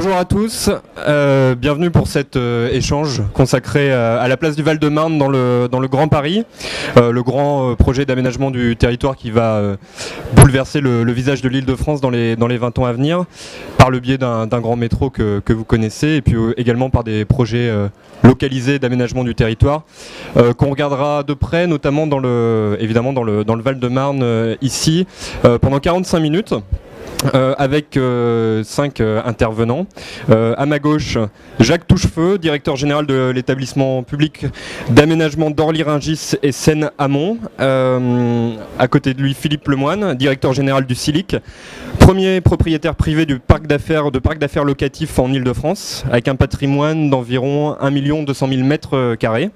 Bonjour à tous, bienvenue pour cet échange consacré à la place du Val-de-Marne dans le Grand Paris, le grand projet d'aménagement du territoire qui va bouleverser le visage de l'Île-de-France dans les 20 ans à venir, par le biais d'un grand métro que vous connaissez, et puis également par des projets localisés d'aménagement du territoire, qu'on regardera de près, notamment évidemment dans le Val-de-Marne ici, pendant 45 minutes. Avec 5 intervenants. À ma gauche, Jacques Touchefeu, directeur général de l'établissement public d'aménagement d'Orly-Rungis et Seine-Amont. À côté de lui, Philippe Lemoine, directeur général du CILIC, premier propriétaire privé de parc d'affaires locatif en Île-de-France, avec un patrimoine d'environ 1 200 000 mètres carrés.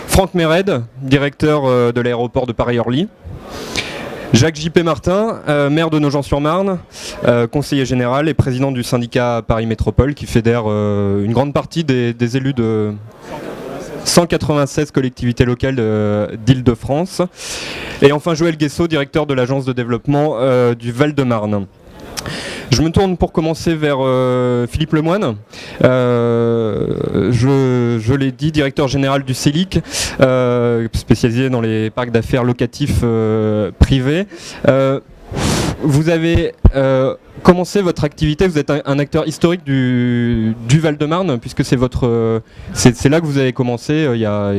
Franck Méred, directeur de l'aéroport de Paris-Orly. Jacques J.P. Martin, maire de Nogent-sur-Marne, conseiller général et président du syndicat Paris Métropole qui fédère une grande partie des élus de 196 collectivités locales d'Île-de-France. Et enfin Joël Guessot, directeur de l'agence de développement du Val-de-Marne. Je me tourne pour commencer vers Philippe Lemoine, je l'ai dit, directeur général du CILIC, spécialisé dans les parcs d'affaires locatifs privés. Vous avez commencé votre activité, vous êtes un acteur historique du Val-de-Marne, puisque c'est là que vous avez commencé il y a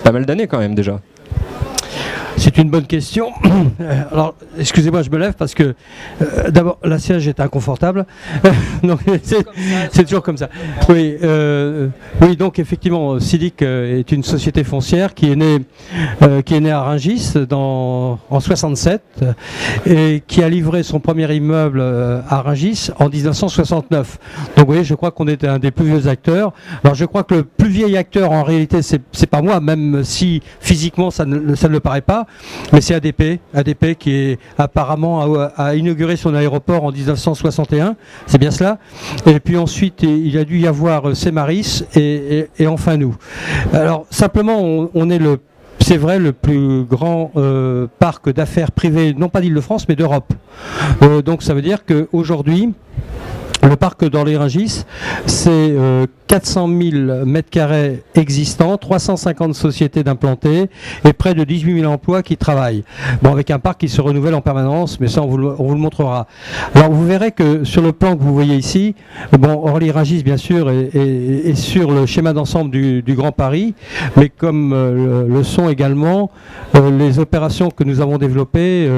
pas mal d'années quand même déjà. C'est une bonne question. Alors, excusez-moi, je me lève parce que d'abord, la siège est inconfortable. Donc, c'est toujours comme ça. Oui, oui, donc effectivement, CILIC est une société foncière qui est née à Rungis en 67 et qui a livré son premier immeuble à Rungis en 1969. Donc, vous voyez, je crois qu'on était un des plus vieux acteurs. Alors, je crois que le plus vieil acteur, en réalité, c'est pas moi, même si physiquement ça ne le paraît pas. Mais c'est ADP qui apparemment a inauguré son aéroport en 1961, c'est bien cela. Et puis ensuite il a dû y avoir Semaris et enfin nous. Alors simplement on est c'est vrai, le plus grand parc d'affaires privé, non pas d'Île-de-France mais d'Europe. Donc ça veut dire qu'aujourd'hui, le parc d'Orly-Rungis, c'est 400 000 mètres carrés existants, 350 sociétés d'implantées et près de 18 000 emplois qui travaillent. Bon, avec un parc qui se renouvelle en permanence, mais ça on vous le montrera. Alors vous verrez que sur le plan que vous voyez ici, bon, Orly-Rungis bien sûr est sur le schéma d'ensemble du Grand Paris, mais comme le sont également les opérations que nous avons développées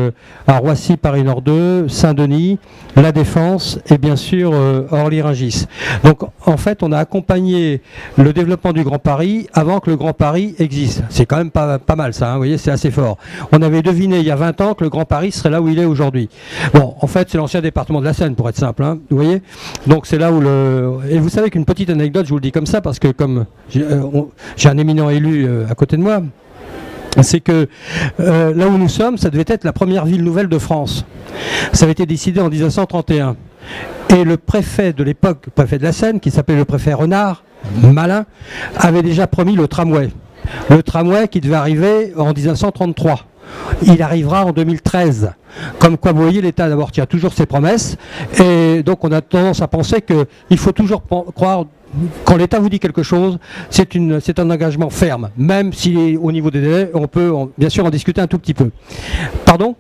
à Roissy, Paris Nord 2, Saint-Denis, La Défense et bien sûr Orly-Rungis. Donc en fait on a accompagné le développement du Grand Paris avant que le Grand Paris existe. C'est quand même pas mal ça, hein, vous voyez, c'est assez fort. On avait deviné il y a 20 ans que le Grand Paris serait là où il est aujourd'hui. Bon, en fait c'est l'ancien département de la Seine pour être simple, hein, vous voyez. Donc c'est là où Et vous savez qu'une petite anecdote, je vous le dis comme ça, parce que comme j'ai un éminent élu à côté de moi, c'est que là où nous sommes, ça devait être la première ville nouvelle de France. Ça avait été décidé en 1931. Et le préfet de l'époque, le préfet de la Seine, qui s'appelait le préfet Renard, malin, avait déjà promis le tramway. Le tramway qui devait arriver en 1933. Il arrivera en 2013. Comme quoi, vous voyez, l'État d'abord tient toujours ses promesses. Et donc on a tendance à penser qu'il faut toujours croire. Quand l'État vous dit quelque chose, c'est un engagement ferme, même si au niveau des délais, on peut bien sûr en discuter un tout petit peu. Pardon ?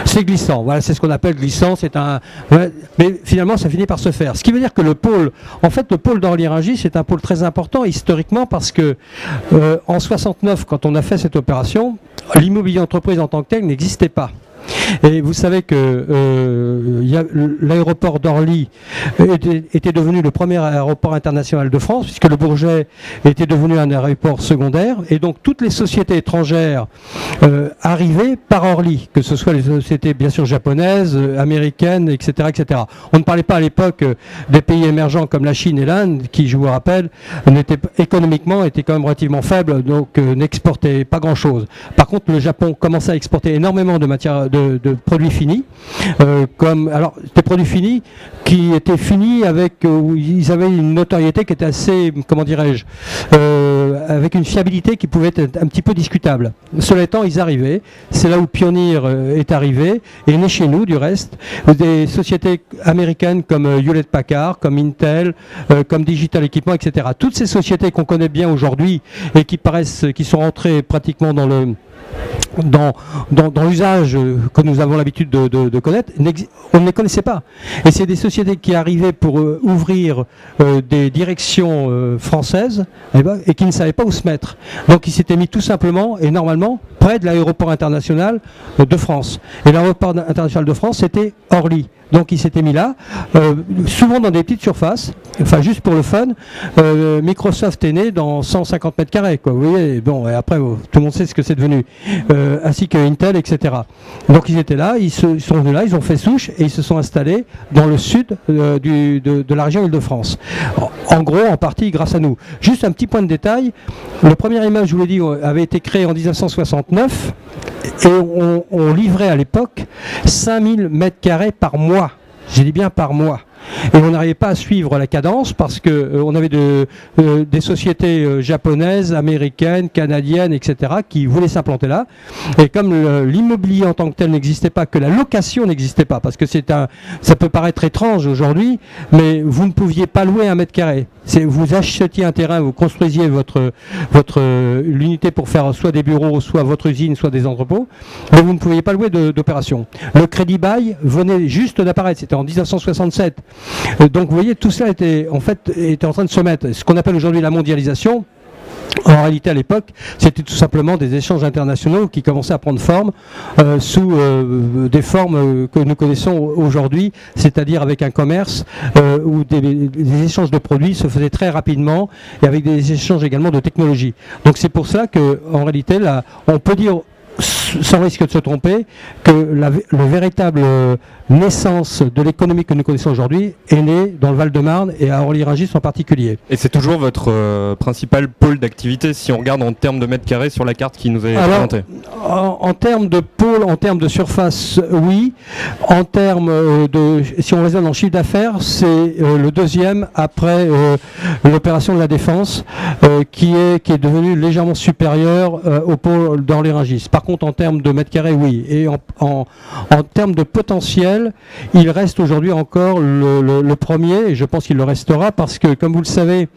C'est glissant, voilà, c'est ce qu'on appelle glissant, mais finalement ça finit par se faire. Ce qui veut dire que le pôle d'Orly-Rungis c'est un pôle très important historiquement parce que en 69, quand on a fait cette opération, l'immobilier entreprise en tant que tel n'existait pas. Et vous savez que l'aéroport d'Orly était devenu le premier aéroport international de France, puisque le Bourget était devenu un aéroport secondaire, et donc toutes les sociétés étrangères arrivaient par Orly, que ce soit les sociétés bien sûr japonaises, américaines, etc., etc. On ne parlait pas à l'époque des pays émergents comme la Chine et l'Inde, qui, je vous rappelle, économiquement étaient quand même relativement faibles, donc n'exportaient pas grand-chose. Par contre, le Japon commençait à exporter énormément de matières de produits finis, alors des produits finis qui étaient finis avec, où ils avaient une notoriété qui était assez, comment dirais-je, avec une fiabilité qui pouvait être un petit peu discutable. Cela étant, ils arrivaient. C'est là où Pioneer est arrivé, et né chez nous du reste. Des sociétés américaines comme Hewlett-Packard, comme Intel, comme Digital Equipment, etc. Toutes ces sociétés qu'on connaît bien aujourd'hui et qui sont rentrées pratiquement dans l'usage que nous avons l'habitude de connaître, on ne les connaissait pas. Et c'est des sociétés qui arrivaient pour ouvrir des directions françaises et qui ne savaient pas où se mettre. Donc ils s'étaient mis tout simplement et normalement près de l'aéroport international de France. Et l'aéroport international de France, c'était Orly. Donc il s'était mis là, souvent dans des petites surfaces, enfin juste pour le fun. Microsoft est né dans 150 mètres carrés, quoi. Vous voyez, bon, et après tout le monde sait ce que c'est devenu, ainsi que Intel, etc. Donc ils étaient là, ils sont venus là, ils ont fait souche et ils se sont installés dans le sud de la région Île-de-France. En gros, en partie grâce à nous. Juste un petit point de détail, le premier immeuble, je vous l'ai dit, avait été créé en 1969 et on livrait à l'époque 5000 mètres carrés par mois. J'ai dit bien par mois. Et on n'arrivait pas à suivre la cadence parce que on avait des sociétés japonaises, américaines, canadiennes, etc. qui voulaient s'implanter là. Et comme l'immobilier en tant que tel n'existait pas, que la location n'existait pas, parce que ça peut paraître étrange aujourd'hui, mais vous ne pouviez pas louer un mètre carré. Vous achetiez un terrain, vous construisiez l'unité pour faire soit des bureaux, soit votre usine, soit des entrepôts, mais vous ne pouviez pas louer d'opération. Le crédit bail venait juste d'apparaître, c'était en 1967. Donc vous voyez, tout cela était en train de se mettre. Ce qu'on appelle aujourd'hui la mondialisation, en réalité à l'époque, c'était tout simplement des échanges internationaux qui commençaient à prendre forme sous des formes que nous connaissons aujourd'hui, c'est-à-dire avec un commerce où des échanges de produits se faisaient très rapidement et avec des échanges également de technologies. Donc c'est pour cela qu'en réalité, là, on peut dire, sans risque de se tromper, que le véritable naissance de l'économie que nous connaissons aujourd'hui est née dans le Val-de-Marne et à Orly-Rungis en particulier. Et c'est toujours votre principal pôle d'activité si on regarde en termes de mètres carrés sur la carte qui nous est présentée? En termes de pôle, en termes de surface, oui. En termes si on raisonne en chiffre d'affaires, c'est le deuxième après l'opération de la Défense qui est devenu légèrement supérieur au pôle d'Orly-Rungis. Par contre, en termes de mètres carrés, oui. Et en termes de potentiel, il reste aujourd'hui encore le premier, et je pense qu'il le restera, parce que, comme vous le savez,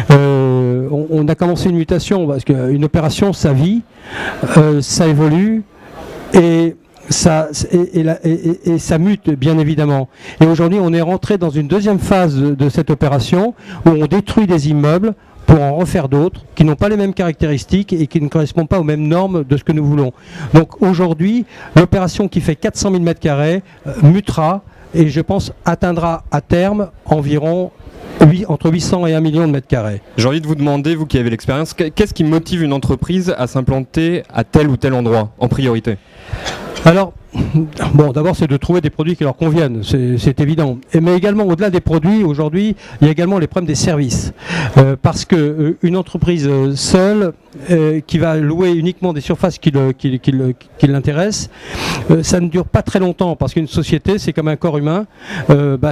on a commencé une mutation, parce qu'une opération, ça vit, ça évolue, et ça mute, bien évidemment. Et aujourd'hui, on est rentré dans une deuxième phase de cette opération, où on détruit des immeubles, pour en refaire d'autres qui n'ont pas les mêmes caractéristiques et qui ne correspondent pas aux mêmes normes de ce que nous voulons. Donc aujourd'hui, l'opération qui fait 400 000 m² mutera et je pense atteindra à terme environ entre 800 et 1 million de mètres carrés. J'ai envie de vous demander, vous qui avez l'expérience, qu'est-ce qui motive une entreprise à s'implanter à tel ou tel endroit en priorité? Alors, bon, d'abord, c'est de trouver des produits qui leur conviennent, c'est évident. Mais également, au-delà des produits, aujourd'hui, il y a également les problèmes des services. Parce qu'une entreprise seule, qui va louer uniquement des surfaces qui l'intéressent, ça ne dure pas très longtemps, parce qu'une société, c'est comme un corps humain,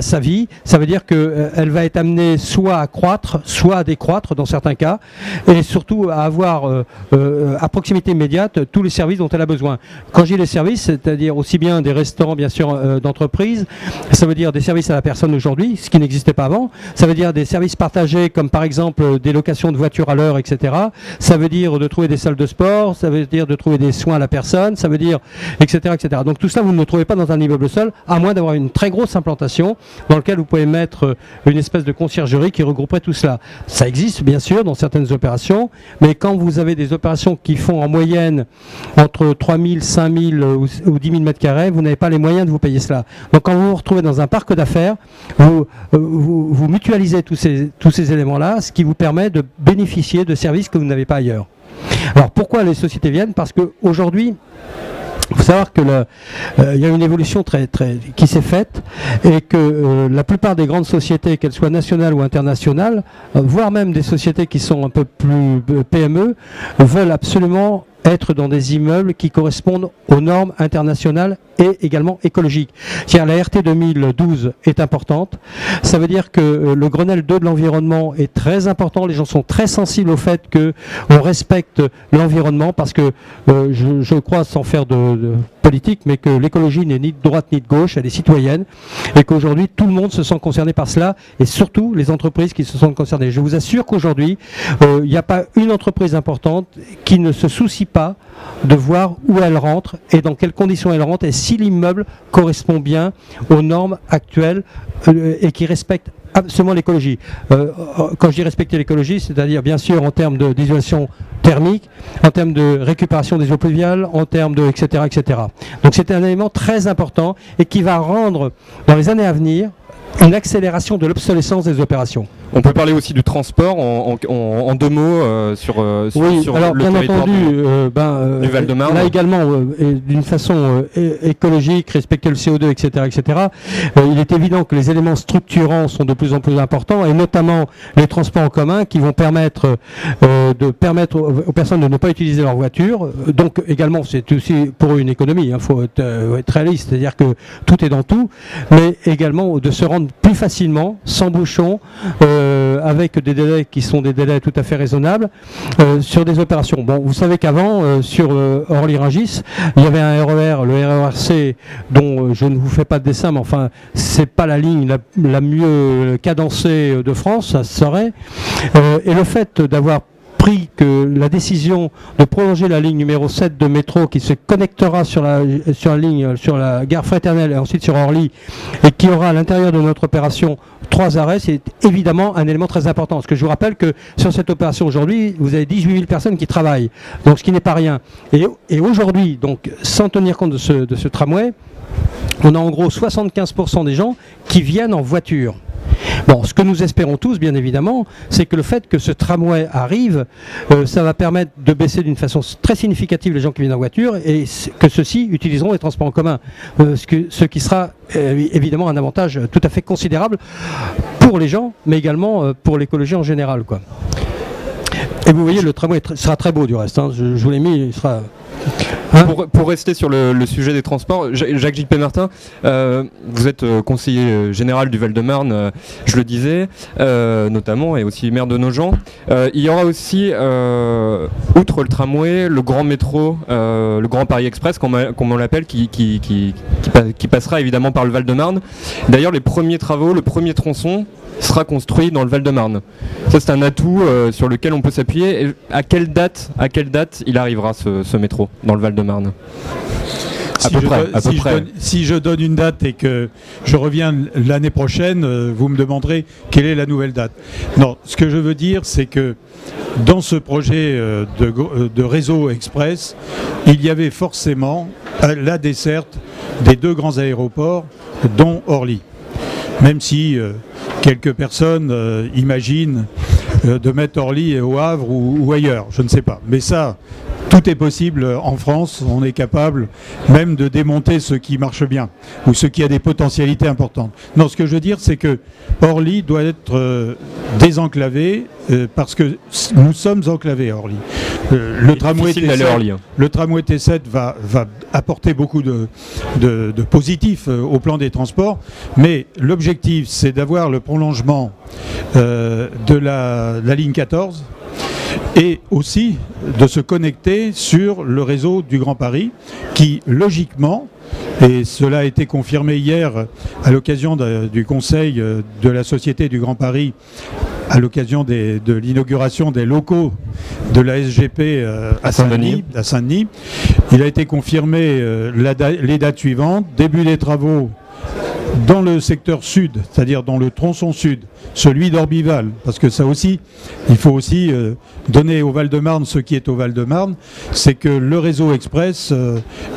sa vie, ça veut dire qu'elle va être amenée soit à croître, soit à décroître dans certains cas, et surtout à avoir à proximité immédiate tous les services dont elle a besoin. Quand je dis les services, c'est-à-dire aussi bien des restaurants, bien sûr, d'entreprise, ça veut dire des services à la personne aujourd'hui, ce qui n'existait pas avant, ça veut dire des services partagés, comme par exemple des locations de voitures à l'heure, etc. Ça veut dire de trouver des salles de sport, ça veut dire de trouver des soins à la personne, ça veut dire, etc., etc. Donc tout ça, vous ne le trouvez pas dans un immeuble seul, à moins d'avoir une très grosse implantation dans laquelle vous pouvez mettre une espèce de conciergerie qui regrouperait tout cela. Ça existe, bien sûr, dans certaines opérations, mais quand vous avez des opérations qui font en moyenne entre 3 000, 5 000 ou 10 000 mètres carrés, vous n'avez pas les moyens de vous payer cela. Donc quand vous vous retrouvez dans un parc d'affaires, vous mutualisez tous ces éléments-là, ce qui vous permet de bénéficier de services que vous n'avez pas ailleurs. Alors pourquoi les sociétés viennent? Parce qu'aujourd'hui, il faut savoir que il y a une évolution qui s'est faite et que la plupart des grandes sociétés, qu'elles soient nationales ou internationales, voire même des sociétés qui sont un peu plus PME, veulent absolument être dans des immeubles qui correspondent aux normes internationales et également écologiques. C'est-à-dire la RT 2012 est importante. Ça veut dire que le Grenelle 2 de l'environnement est très important. Les gens sont très sensibles au fait qu'on respecte l'environnement parce que je crois, sans faire de politique, mais que l'écologie n'est ni de droite ni de gauche, elle est citoyenne et qu'aujourd'hui tout le monde se sent concerné par cela et surtout les entreprises qui se sentent concernées. Je vous assure qu'aujourd'hui il n'y a pas une entreprise importante qui ne se soucie pas de voir où elle rentre et dans quelles conditions elle rentre et si l'immeuble correspond bien aux normes actuelles et qui respecte absolument l'écologie. Quand je dis respecter l'écologie, c'est-à-dire bien sûr en termes d'isolation thermique, en termes de récupération des eaux pluviales, en termes de etc. etc. Donc c'est un élément très important et qui va rendre dans les années à venir une accélération de l'obsolescence des opérations. On peut parler aussi du transport en deux mots sur alors, le bien territoire entendu, du Val-de-Marne. Là également, d'une façon écologique, respecter le CO2, etc., etc. Il est évident que les éléments structurants sont de plus en plus importants, et notamment les transports en commun qui vont permettre aux personnes de ne pas utiliser leur voiture. Donc également, c'est aussi pour eux une économie. Il faut être réaliste, c'est-à-dire que tout est dans tout, mais également de se rendre plus facilement, sans bouchon. Avec des délais qui sont des délais tout à fait raisonnables sur des opérations. Bon, vous savez qu'avant, sur Orly-Rungis, il y avait un RER, le RERC, dont je ne vous fais pas de dessin, mais enfin, c'est pas la ligne la mieux cadencée de France, ça se saurait. Et le fait d'avoir pris que la décision de prolonger la ligne numéro 7 de métro qui se connectera sur la ligne, sur la gare Fraternelle et ensuite sur Orly et qui aura à l'intérieur de notre opération 3 arrêts, c'est évidemment un élément très important. Parce que je vous rappelle que sur cette opération aujourd'hui, vous avez 18 000 personnes qui travaillent, donc ce qui n'est pas rien. Et aujourd'hui, donc, sans tenir compte de ce tramway, on a en gros 75% des gens qui viennent en voiture. Bon, ce que nous espérons tous, bien évidemment, c'est que le fait que ce tramway arrive, ça va permettre de baisser d'une façon très significative les gens qui viennent en voiture et que ceux-ci utiliseront les transports en commun. Ce qui sera évidemment un avantage tout à fait considérable pour les gens, mais également pour l'écologie en général, quoi. Et vous voyez, le tramway sera très beau du reste, hein. Je vous l'ai mis, il sera... Pour rester sur le sujet des transports, Jacques J.P. Martin, vous êtes conseiller général du Val-de-Marne, je le disais, notamment, et aussi maire de Nogent. Il y aura aussi, outre le tramway, le grand métro, le Grand Paris Express, comme on l'appelle, qui passera évidemment par le Val-de-Marne. D'ailleurs, les premiers travaux, le premier tronçon sera construit dans le Val-de-Marne. Ça, c'est un atout sur lequel on peut s'appuyer. Et à quelle date il arrivera ce métro dans le Val-de-Marne? Si je donne une date et que je reviens l'année prochaine, vous me demanderez quelle est la nouvelle date. Non, ce que je veux dire, c'est que dans ce projet de réseau express, il y avait forcément la desserte des deux grands aéroports, dont Orly. Même si quelques personnes imaginent de mettre Orly au Havre ou ailleurs, je ne sais pas. Mais ça, tout est possible en France, on est capable même de démonter ce qui marche bien, ou ce qui a des potentialités importantes. Non, ce que je veux dire, c'est que Orly doit être désenclavé, parce que nous sommes enclavés à Orly. Le tramway T7 va apporter beaucoup de positifs au plan des transports, mais l'objectif, c'est d'avoir le prolongement de la ligne 14, et aussi de se connecter sur le réseau du Grand Paris qui, logiquement, et cela a été confirmé hier à l'occasion du conseil de la Société du Grand Paris, à l'occasion de l'inauguration des locaux de la SGP à Saint-Denis, il a été confirmé les dates suivantes: début des travaux dans le secteur sud, c'est-à-dire dans le tronçon sud, celui d'Orbival, parce que ça aussi, il faut aussi donner au Val-de-Marne ce qui est au Val-de-Marne, c'est que le réseau express,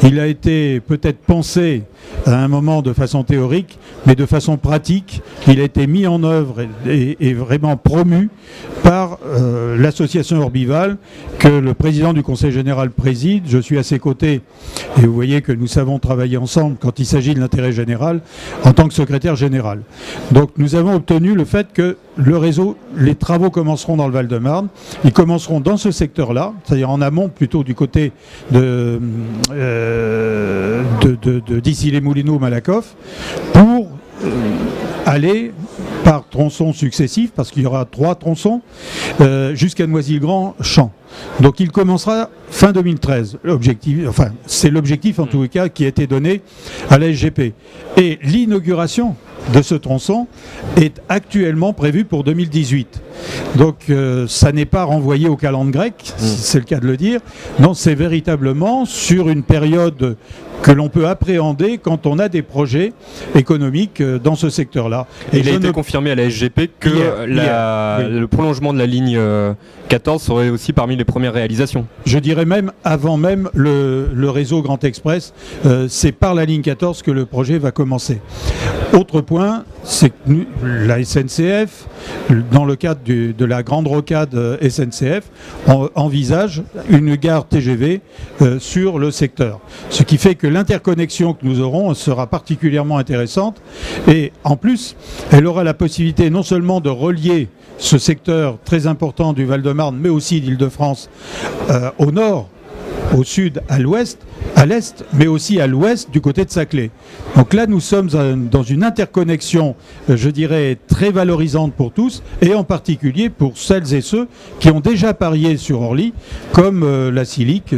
il a été peut-être pensé à un moment de façon théorique, mais de façon pratique, il a été mis en œuvre et vraiment promu par l'association Orbival que le président du Conseil général préside. Je suis à ses côtés et vous voyez que nous savons travailler ensemble quand il s'agit de l'intérêt général en tant que secrétaire général. Donc nous avons obtenu le fait que le réseau, les travaux commenceront dans le Val-de-Marne. Ils commenceront dans ce secteur-là, c'est-à-dire en amont plutôt du côté d'Issy-les-Moulineaux, Malakoff, pour aller par tronçons successifs, parce qu'il y aura 3 tronçons, jusqu'à Noisy-le-Grand-Champ. Donc il commencera fin 2013. C'est l'objectif en tout cas qui a été donné à la SGP. Et l'inauguration de ce tronçon est actuellement prévue pour 2018. Donc ça n'est pas renvoyé au calendrier grec, si c'est le cas de le dire. Non, c'est véritablement sur une période que l'on peut appréhender quand on a des projets économiques dans ce secteur-là. Et il a été confirmé à la SGP que le prolongement de la ligne 14 serait aussi parmi les premières réalisations. Je dirais même avant même le réseau Grand Express, c'est par la ligne 14 que le projet va commencer. Autre point, c'est que la SNCF, dans le cadre de la grande rocade SNCF, envisage une gare TGV sur le secteur. Ce qui fait que l'interconnexion que nous aurons sera particulièrement intéressante. Et en plus, elle aura la possibilité non seulement de relier ce secteur très important du Val-de-Marne, mais aussi d'Île-de-France, au nord, au sud, à l'ouest, à l'est, mais aussi à l'ouest du côté de Saclay. Donc là, nous sommes dans une interconnexion, je dirais, très valorisante pour tous, et en particulier pour celles et ceux qui ont déjà parié sur Orly, comme la Silic,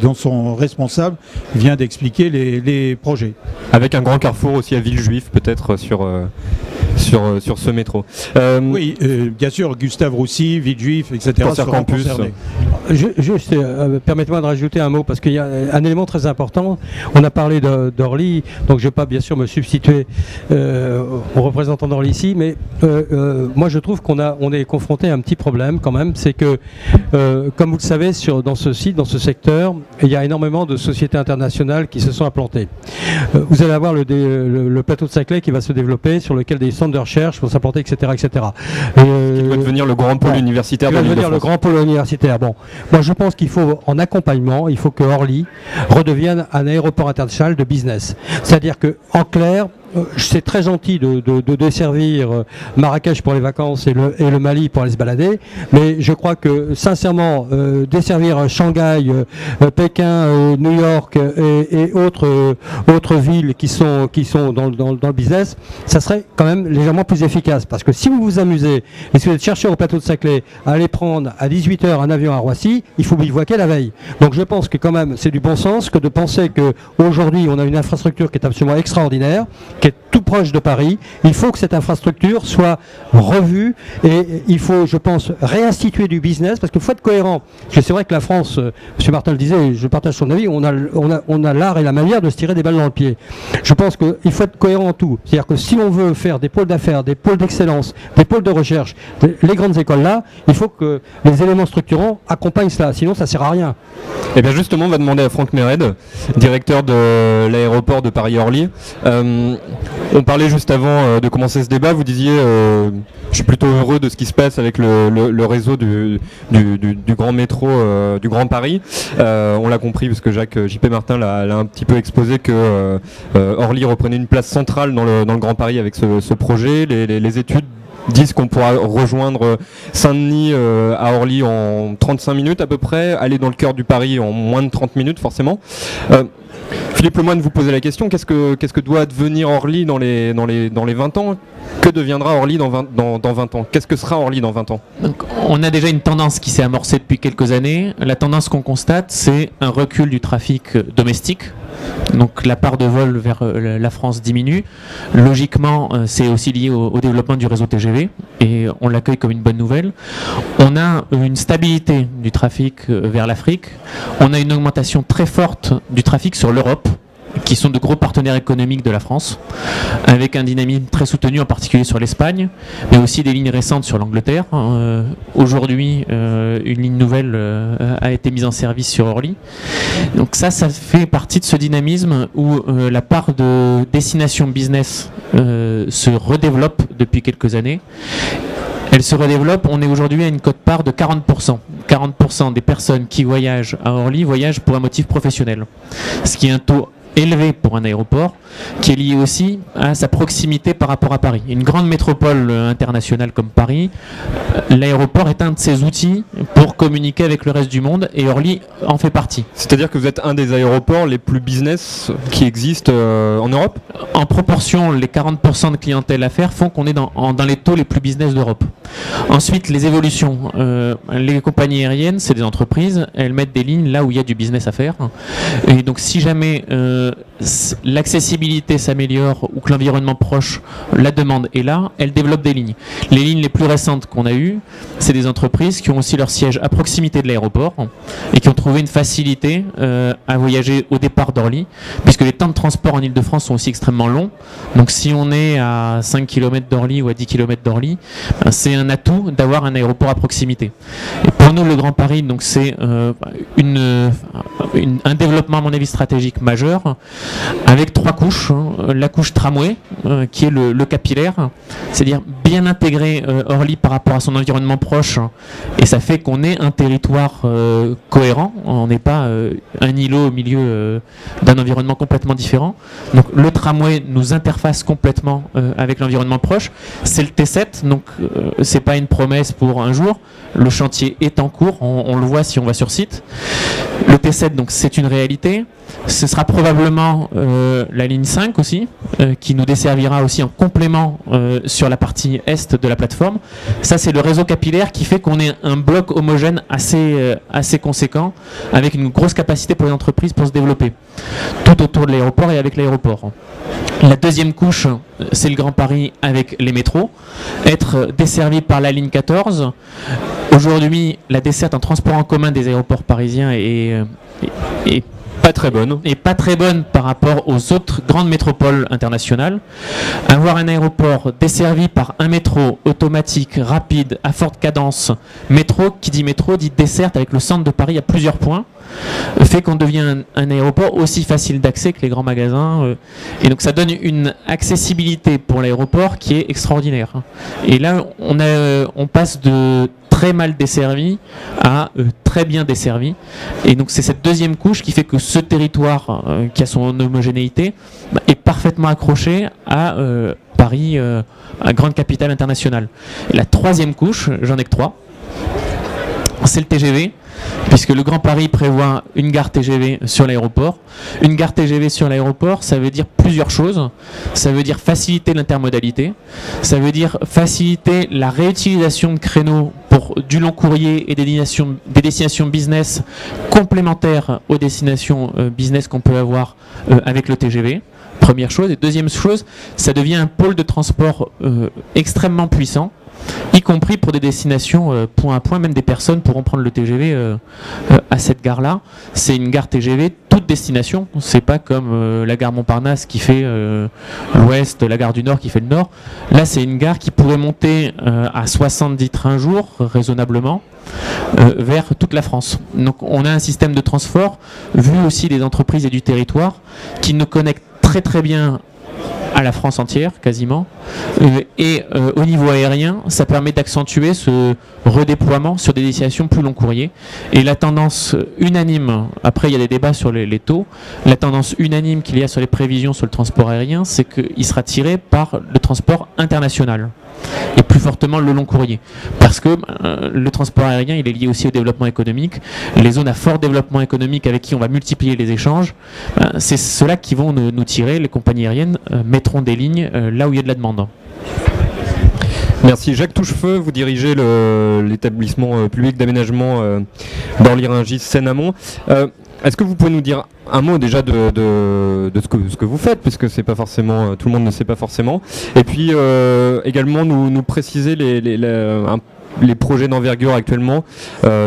dont son responsable vient d'expliquer les projets. Avec un grand carrefour aussi à Villejuif, peut-être sur ce métro. Oui, bien sûr, Gustave Roussy, Villejuif, etc. seront concernés. Juste, permettez-moi de rajouter un mot, parce qu'il y a un élément très important. On a parlé d'Orly, donc je ne vais pas bien sûr me substituer aux représentants d'Orly ici, mais moi je trouve qu'on est confronté à un petit problème quand même, c'est que, comme vous le savez, dans ce site, dans ce secteur, il y a énormément de sociétés internationales qui se sont implantées. Vous allez avoir le plateau de Saclay qui va se développer, sur lequel des centres de recherche vont s'implanter, etc. etc. Qui doit devenir le grand pôle universitaire de l'Île-de-France. Le grand pôle universitaire. Bon, moi je pense qu'il faut, en accompagnement, il faut que Orly redevienne un aéroport international de business. C'est-à-dire que, en clair, c'est très gentil de desservir Marrakech pour les vacances et le Mali pour aller se balader, mais je crois que sincèrement desservir Shanghai, Pékin, New York et autres villes qui sont dans le business, ça serait quand même légèrement plus efficace, parce que si vous vous amusez et si vous êtes chercheur au plateau de Saclay à aller prendre à 18h un avion à Roissy, il faut bivouaquer la veille. Donc je pense que quand même c'est du bon sens que de penser qu'aujourd'hui on a une infrastructure qui est absolument extraordinaire, qui est tout proche de Paris. Il faut que cette infrastructure soit revue et il faut, je pense, réinstituer du business, parce qu'il faut être cohérent. Parce que c'est vrai que la France, M. Martin le disait, et je partage son avis, on a l'art et la manière de se tirer des balles dans le pied. Je pense qu'il faut être cohérent en tout. C'est-à-dire que si on veut faire des pôles d'affaires, des pôles d'excellence, des pôles de recherche, les grandes écoles là, il faut que les éléments structurants accompagnent cela. Sinon, ça ne sert à rien. Et bien justement, on va demander à Franck Méred, directeur de l'aéroport de Paris-Orly. On parlait juste avant de commencer ce débat, vous disiez je suis plutôt heureux de ce qui se passe avec le réseau du grand métro du Grand Paris. On l'a compris parce que J.P. Martin l'a un petit peu exposé que Orly reprenait une place centrale dans le Grand Paris avec ce projet. Les études disent qu'on pourra rejoindre Saint-Denis à Orly en 35 minutes à peu près, aller dans le cœur du Paris en moins de 30 minutes forcément. Philippe Lemoine vous posait la question, qu'est-ce que doit devenir Orly dans les 20 ans? Que deviendra Orly dans 20 ans? Qu'est-ce que sera Orly dans 20 ans? Donc, on a déjà une tendance qui s'est amorcée depuis quelques années. La tendance qu'on constate, c'est un recul du trafic domestique. Donc la part de vol vers la France diminue. Logiquement, c'est aussi lié au développement du réseau TGV et on l'accueille comme une bonne nouvelle. On a une stabilité du trafic vers l'Afrique. On a une augmentation très forte du trafic sur l'Europe, qui sont de gros partenaires économiques de la France, avec un dynamisme très soutenu en particulier sur l'Espagne, mais aussi des lignes récentes sur l'Angleterre. Aujourd'hui, une ligne nouvelle a été mise en service sur Orly. Donc ça fait partie de ce dynamisme où la part de destination business se redéveloppe depuis quelques années. Elle se redéveloppe, on est aujourd'hui à une quote-part de 40%. 40% des personnes qui voyagent à Orly voyagent pour un motif professionnel. Ce qui est un taux élevé pour un aéroport, qui est lié aussi à sa proximité par rapport à Paris. Une grande métropole internationale comme Paris, l'aéroport est un de ses outils pour communiquer avec le reste du monde, et Orly en fait partie. C'est-à-dire que vous êtes un des aéroports les plus business qui existent en Europe? En proportion, les 40% de clientèle à faire font qu'on est dans les taux les plus business d'Europe. Ensuite, les évolutions. Les compagnies aériennes, c'est des entreprises, elles mettent des lignes là où il y a du business à faire. Et donc si jamais l'accessibilité s'améliore ou que l'environnement proche, la demande est là, elles développent des lignes. Les lignes les plus récentes qu'on a eues, c'est des entreprises qui ont aussi leur siège à proximité de l'aéroport et qui ont trouvé une facilité à voyager au départ d'Orly, puisque les temps de transport en Ile-de-France sont aussi extrêmement longs. Donc si on est à 5 km d'Orly ou à 10 km d'Orly, c'est un atout d'avoir un aéroport à proximité. Et pour nous, le Grand Paris, donc c'est un développement à mon avis stratégique majeur, avec 3 couches. La couche tramway, qui est le capillaire, c'est-à-dire bien intégrer Orly par rapport à son environnement proche, et ça fait qu'on est un territoire cohérent, on n'est pas un îlot au milieu d'un environnement complètement différent. Donc le tramway nous interface complètement avec l'environnement proche. C'est le T7, donc c'est pas une promesse pour un jour, le chantier est en cours, on le voit si on va sur site. Le T7, donc c'est une réalité. Ce sera probablement la ligne 5 aussi, qui nous desservira aussi en complément sur la partie est de la plateforme. Ça, c'est le réseau capillaire qui fait qu'on est un bloc homogène assez conséquent, avec une grosse capacité pour les entreprises pour se développer, tout autour de l'aéroport et avec l'aéroport. La deuxième couche, c'est le Grand Paris avec les métros, être desservi par la ligne 14. Aujourd'hui, la desserte en transport en commun des aéroports parisiens est pas très bonne. Et pas très bonne par rapport aux autres grandes métropoles internationales. Avoir un aéroport desservi par un métro automatique, rapide, à forte cadence, métro, qui dit métro, dit desserte avec le centre de Paris à plusieurs points, fait qu'on devient un aéroport aussi facile d'accès que les grands magasins. Et donc ça donne une accessibilité pour l'aéroport qui est extraordinaire. Et là, on passe de très mal desservi à très bien desservi. Et donc c'est cette deuxième couche qui fait que ce territoire qui a son homogénéité est parfaitement accroché à Paris, à grande capitale internationale. Et la troisième couche, j'en ai que 3, c'est le TGV, puisque le Grand Paris prévoit une gare TGV sur l'aéroport. Une gare TGV sur l'aéroport, ça veut dire plusieurs choses. Ça veut dire faciliter l'intermodalité, ça veut dire faciliter la réutilisation de créneaux pour du long courrier et des destinations business complémentaires aux destinations business qu'on peut avoir avec le TGV. Première chose. Et deuxième chose, ça devient un pôle de transport extrêmement puissant, y compris pour des destinations point à point. Même des personnes pourront prendre le TGV à cette gare-là. C'est une gare TGV toute destination. C'est pas comme la gare Montparnasse qui fait l'ouest, la gare du Nord qui fait le Nord. Là, c'est une gare qui pourrait monter à 70 trains jour, raisonnablement, vers toute la France. Donc on a un système de transport, vu aussi des entreprises et du territoire, qui nous connecte très très bien à la France entière, quasiment. Au niveau aérien, ça permet d'accentuer ce redéploiement sur des destinations plus long courrier. Et la tendance unanime, après il y a des débats sur les taux, la tendance unanime qu'il y a sur les prévisions sur le transport aérien, c'est qu'il sera tiré par le transport international, et plus fortement le long courrier. Parce que le transport aérien, il est lié aussi au développement économique. Les zones à fort développement économique avec qui on va multiplier les échanges, c'est ceux-là qui vont nous tirer. Les compagnies aériennes mettront des lignes là où il y a de la demande. Merci. Jacques Touchefeu, vous dirigez l'établissement public d'aménagement d'Orly-Rungis Seine-Amont. Est-ce que vous pouvez nous dire un mot déjà de ce que vous faites, puisque c'est pas forcément, tout le monde ne sait pas forcément, et puis également nous préciser les projets d'envergure actuellement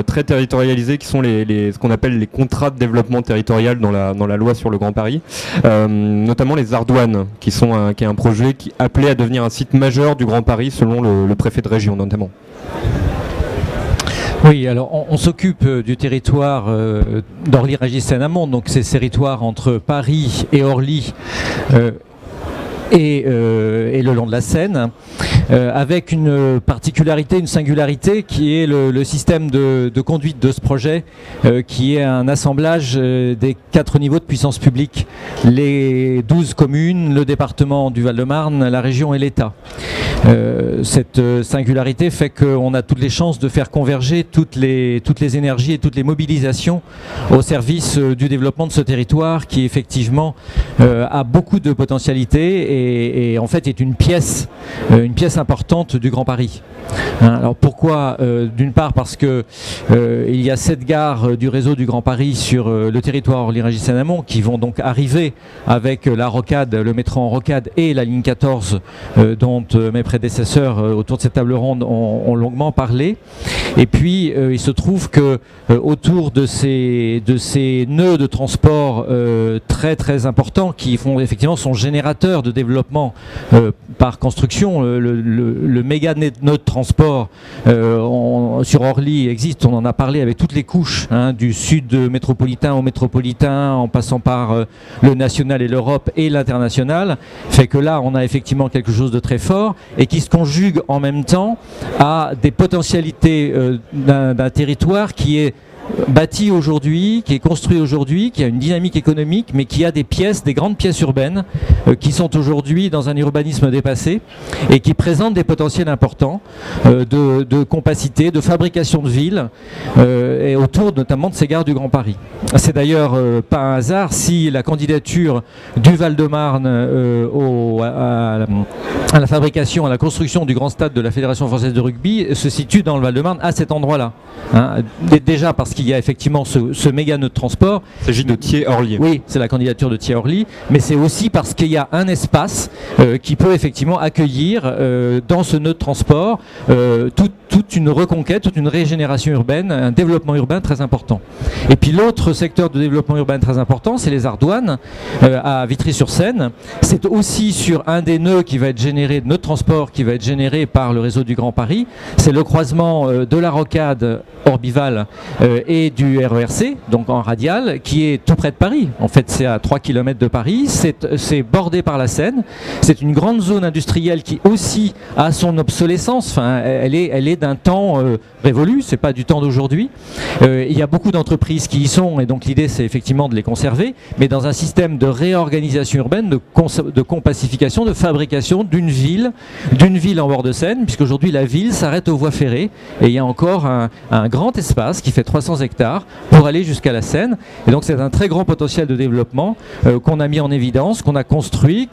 très territorialisés, qui sont ce qu'on appelle les contrats de développement territorial dans la loi sur le Grand Paris, notamment les Ardoines, qui est un projet qui appelé à devenir un site majeur du Grand Paris selon le préfet de région notamment. Oui, alors on s'occupe du territoire d'Orly-Rungis Seine-Amont, donc c'est ce territoire entre Paris et Orly et le long de la Seine. avec une particularité, une singularité qui est le système de conduite de ce projet, qui est un assemblage des 4 niveaux de puissance publique, les 12 communes, le département du Val-de-Marne, la région et l'État. Cette singularité fait qu'on a toutes les chances de faire converger toutes les énergies et toutes les mobilisations au service du développement de ce territoire qui effectivement a beaucoup de potentialité et en fait est une pièce importante du Grand Paris. Alors pourquoi d'une part parce que il y a 7 gares du réseau du Grand Paris sur le territoire Orly-Rungis-Seine-Amont qui vont donc arriver avec la rocade, le métro en rocade et la ligne 14 dont mes prédécesseurs autour de cette table ronde ont longuement parlé. Et puis il se trouve que autour de ces nœuds de transport très importants qui sont générateurs de développement par construction, le méga nœud de transport sur Orly existe, on en a parlé avec toutes les couches, du sud métropolitain au métropolitain en passant par le national et l'Europe et l'international, fait que là on a effectivement quelque chose de très fort et qui se conjugue en même temps à des potentialités d'un territoire qui est bâti aujourd'hui, qui est construit aujourd'hui, qui a une dynamique économique, mais qui a des grandes pièces urbaines qui sont aujourd'hui dans un urbanisme dépassé et qui présentent des potentiels importants de compacité, de fabrication de villes et autour notamment de ces gares du Grand Paris. C'est d'ailleurs pas un hasard si la candidature du Val-de-Marne à la fabrication, à la construction du grand stade de la Fédération française de rugby se situe dans le Val-de-Marne à cet endroit-là. Déjà parce qu'il y a effectivement ce méga nœud de transport. Il s'agit de Thiers-Orly. Oui, c'est la candidature de Thiers-Orly, mais c'est aussi parce qu'il y a un espace qui peut effectivement accueillir dans ce nœud de transport toute une reconquête, toute une régénération urbaine, un développement urbain très important. Et puis l'autre secteur de développement urbain très important, c'est les Ardoines à Vitry-sur-Seine. C'est aussi sur un des nœuds qui va être généré, de nœud de transport qui va être généré par le réseau du Grand Paris. C'est le croisement de la rocade Orbival et du RERC, donc en radial, qui est tout près de Paris. En fait, c'est à 3 km de Paris. C'est bordé par la Seine. C'est une grande zone industrielle qui aussi a son obsolescence. Enfin, elle est d'un temps révolu. C'est pas du temps d'aujourd'hui. Il y a beaucoup d'entreprises qui y sont, et donc l'idée, c'est effectivement de les conserver, mais dans un système de réorganisation urbaine, de compacification, de fabrication d'une ville en bord de Seine, puisqu'aujourd'hui la ville s'arrête aux voies ferrées, et il y a encore un grand espace qui fait 300 hectares pour aller jusqu'à la Seine. Et donc c'est un très grand potentiel de développement qu'on a mis en évidence, qu'on a construit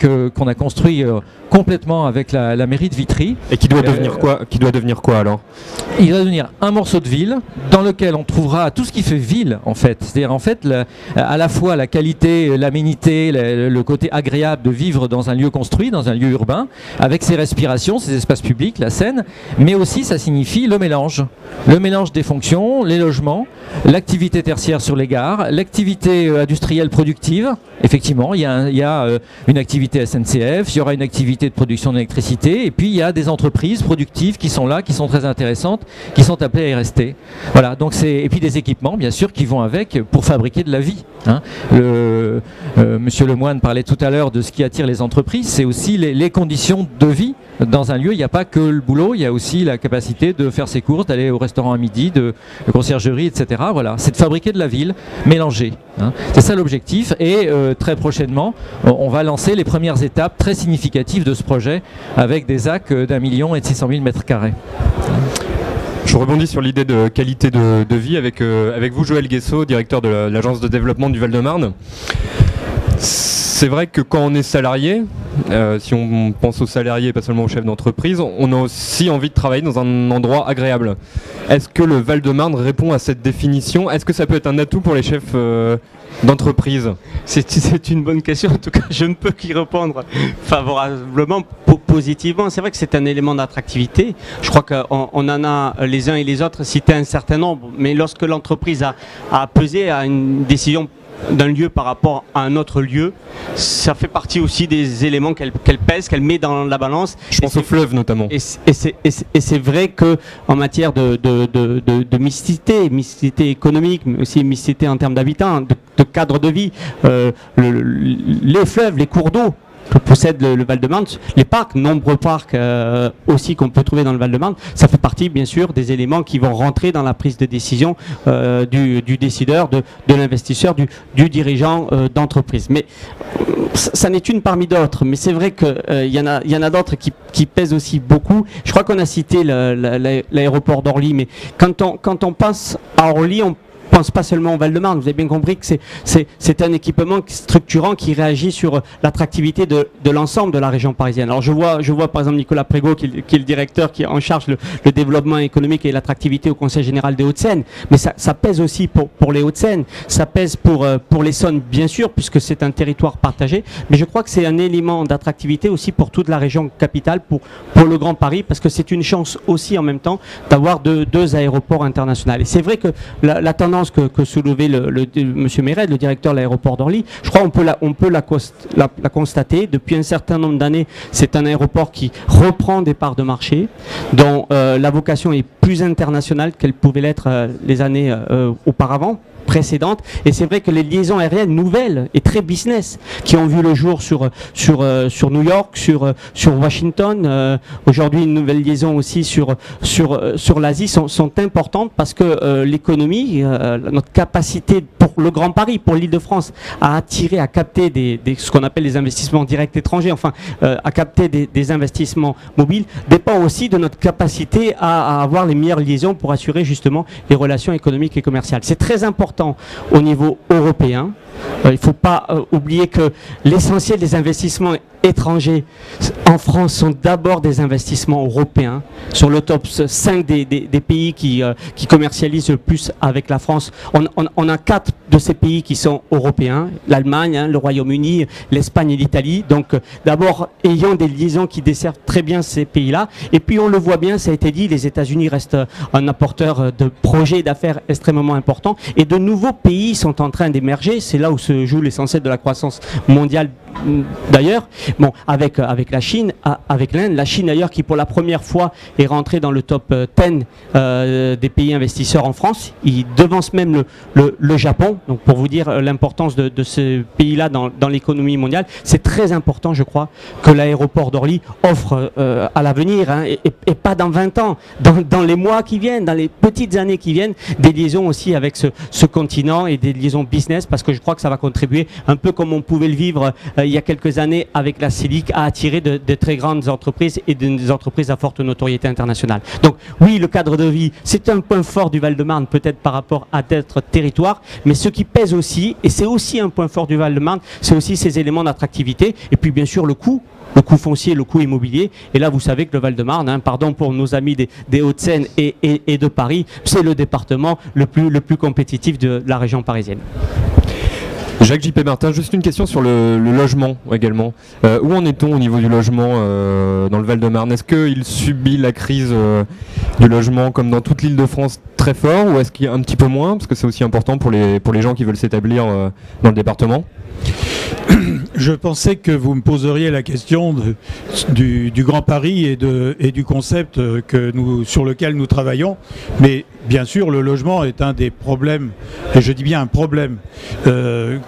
complètement avec la mairie de Vitry. Et qui doit devenir quoi alors? Il va devenir un morceau de ville dans lequel on trouvera tout ce qui fait ville en fait. C'est-à-dire en fait à la fois la qualité, l'aménité, le côté agréable de vivre dans un lieu construit, dans un lieu urbain, avec ses respirations, ses espaces publics, la Seine, mais aussi ça signifie le mélange des fonctions, les logements, l'activité tertiaire sur les gares, l'activité industrielle productive. Effectivement, il y a une activité SNCF, il y aura une activité de production d'électricité, et puis il y a des entreprises productives qui sont là, qui sont très intéressantes, qui sont appelées à y rester. Voilà, donc et puis des équipements, bien sûr, qui vont avec pour fabriquer de la vie. Monsieur Lemoine parlait tout à l'heure de ce qui attire les entreprises, c'est aussi les conditions de vie. Dans un lieu, il n'y a pas que le boulot, il y a aussi la capacité de faire ses courses, d'aller au restaurant à midi, de conciergerie, etc. Voilà, c'est de fabriquer de la ville mélangée. C'est ça l'objectif. Et très prochainement, on va lancer les premières étapes très significatives de ce projet avec des AC d'1 million et de 600 000 mètres carrés. Je rebondis sur l'idée de qualité de vie avec vous, Joël Guessot, directeur de l'agence de développement du Val-de-Marne. C'est vrai que quand on est salarié, si on pense aux salariés et pas seulement aux chefs d'entreprise, on a aussi envie de travailler dans un endroit agréable. Est-ce que le Val-de-Marne répond à cette définition? Est-ce que ça peut être un atout pour les chefs d'entreprise? C'est une bonne question. En tout cas, je ne peux qu'y répondre favorablement, positivement. C'est vrai que c'est un élément d'attractivité. Je crois qu'on en a les uns et les autres cité un certain nombre, mais lorsque l'entreprise a pesé à une décision d'un lieu par rapport à un autre lieu, ça fait partie aussi des éléments qu'elle pèse, qu'elle met dans la balance. Je pense au fleuve notamment. Et c'est vrai qu'en matière de mixité économique, mais aussi mixité en termes d'habitants, de cadre de vie, les fleuves, les cours d'eau, que possède le Val-de-Marne. Les parcs, nombreux parcs aussi qu'on peut trouver dans le Val-de-Marne, ça fait partie bien sûr des éléments qui vont rentrer dans la prise de décision du décideur, de l'investisseur, du dirigeant d'entreprise. Mais ça n'est une parmi d'autres, mais c'est vrai qu'il y en a d'autres qui pèsent aussi beaucoup. Je crois qu'on a cité l'aéroport d'Orly, mais quand on pense à Orly, on pense pas seulement au Val-de-Marne. Vous avez bien compris que c'est un équipement structurant qui réagit sur l'attractivité de l'ensemble de la région parisienne. Alors je vois par exemple Nicolas Prégaud qui est le directeur qui est en charge le développement économique et l'attractivité au Conseil général des Hauts-de-Seine, mais ça pèse aussi pour les Hauts-de-Seine, ça pèse pour l'Essonne bien sûr puisque c'est un territoire partagé, mais je crois que c'est un élément d'attractivité aussi pour toute la région capitale, pour le Grand Paris, parce que c'est une chance aussi en même temps d'avoir deux aéroports internationaux. Et c'est vrai que la tendance que soulevait monsieur Méred, le directeur de l'aéroport d'Orly, je crois on peut la constater. Depuis un certain nombre d'années, c'est un aéroport qui reprend des parts de marché, dont la vocation est plus internationale qu'elle pouvait l'être les années auparavant, précédentes, et c'est vrai que les liaisons aériennes nouvelles et très business qui ont vu le jour sur New York, sur Washington, aujourd'hui une nouvelle liaison aussi sur l'Asie sont importantes parce que l'économie, notre capacité pour le Grand Paris, pour l'Île-de-France à attirer, à capter ce qu'on appelle les investissements directs étrangers, enfin à capter des investissements mobiles, dépend aussi de notre capacité à avoir les meilleures liaisons pour assurer justement les relations économiques et commerciales. C'est très important au niveau européen. Il ne faut pas oublier que l'essentiel des investissements étrangers en France sont d'abord des investissements européens. Sur le top 5 des pays qui commercialisent le plus avec la France, on a 4 de ces pays qui sont européens, l'Allemagne, le Royaume-Uni, l'Espagne et l'Italie. Donc d'abord, ayons des liaisons qui desservent très bien ces pays-là. Et puis on le voit bien, ça a été dit, les États-Unis restent un apporteur de projets d'affaires extrêmement important. Et de nouveaux pays sont en train d'émerger. C'est là où se joue l'essentiel de la croissance mondiale d'ailleurs. Bon, avec la Chine, avec l'Inde, la Chine d'ailleurs qui pour la première fois est rentrée dans le top 10 des pays investisseurs en France. Il devance même le Japon. Donc pour vous dire l'importance de ce pays-là dans l'économie mondiale, c'est très important, je crois, que l'aéroport d'Orly offre à l'avenir, hein, et pas dans 20 ans, dans les mois qui viennent, dans les petites années qui viennent, des liaisons aussi avec ce continent et des liaisons business, parce que je crois que ça va contribuer, un peu comme on pouvait le vivre il y a quelques années avec la Silic, à attirer de très grandes entreprises et des entreprises à forte notoriété internationale. Donc oui, le cadre de vie, c'est un point fort du Val-de-Marne, peut-être par rapport à d'autres territoires, mais ce qui pèse aussi, et c'est aussi un point fort du Val-de-Marne, c'est aussi ces éléments d'attractivité, et puis bien sûr le coût foncier, le coût immobilier. Et là, vous savez que le Val-de-Marne, hein, pardon pour nos amis des Hauts-de-Seine et de Paris, c'est le département le plus compétitif de la région parisienne. Jacques J.P. Martin, juste une question sur le logement également. Où en est-on au niveau du logement dans le Val-de-Marne? Est-ce qu'il subit la crise du logement comme dans toute l'Île-de-France très fort, ou est-ce qu'il y a un petit peu moins? Parce que c'est aussi important pour les gens qui veulent s'établir dans le département. Je pensais que vous me poseriez la question du Grand Paris et du concept sur lequel nous travaillons, mais bien sûr le logement est un des problèmes, et je dis bien un problème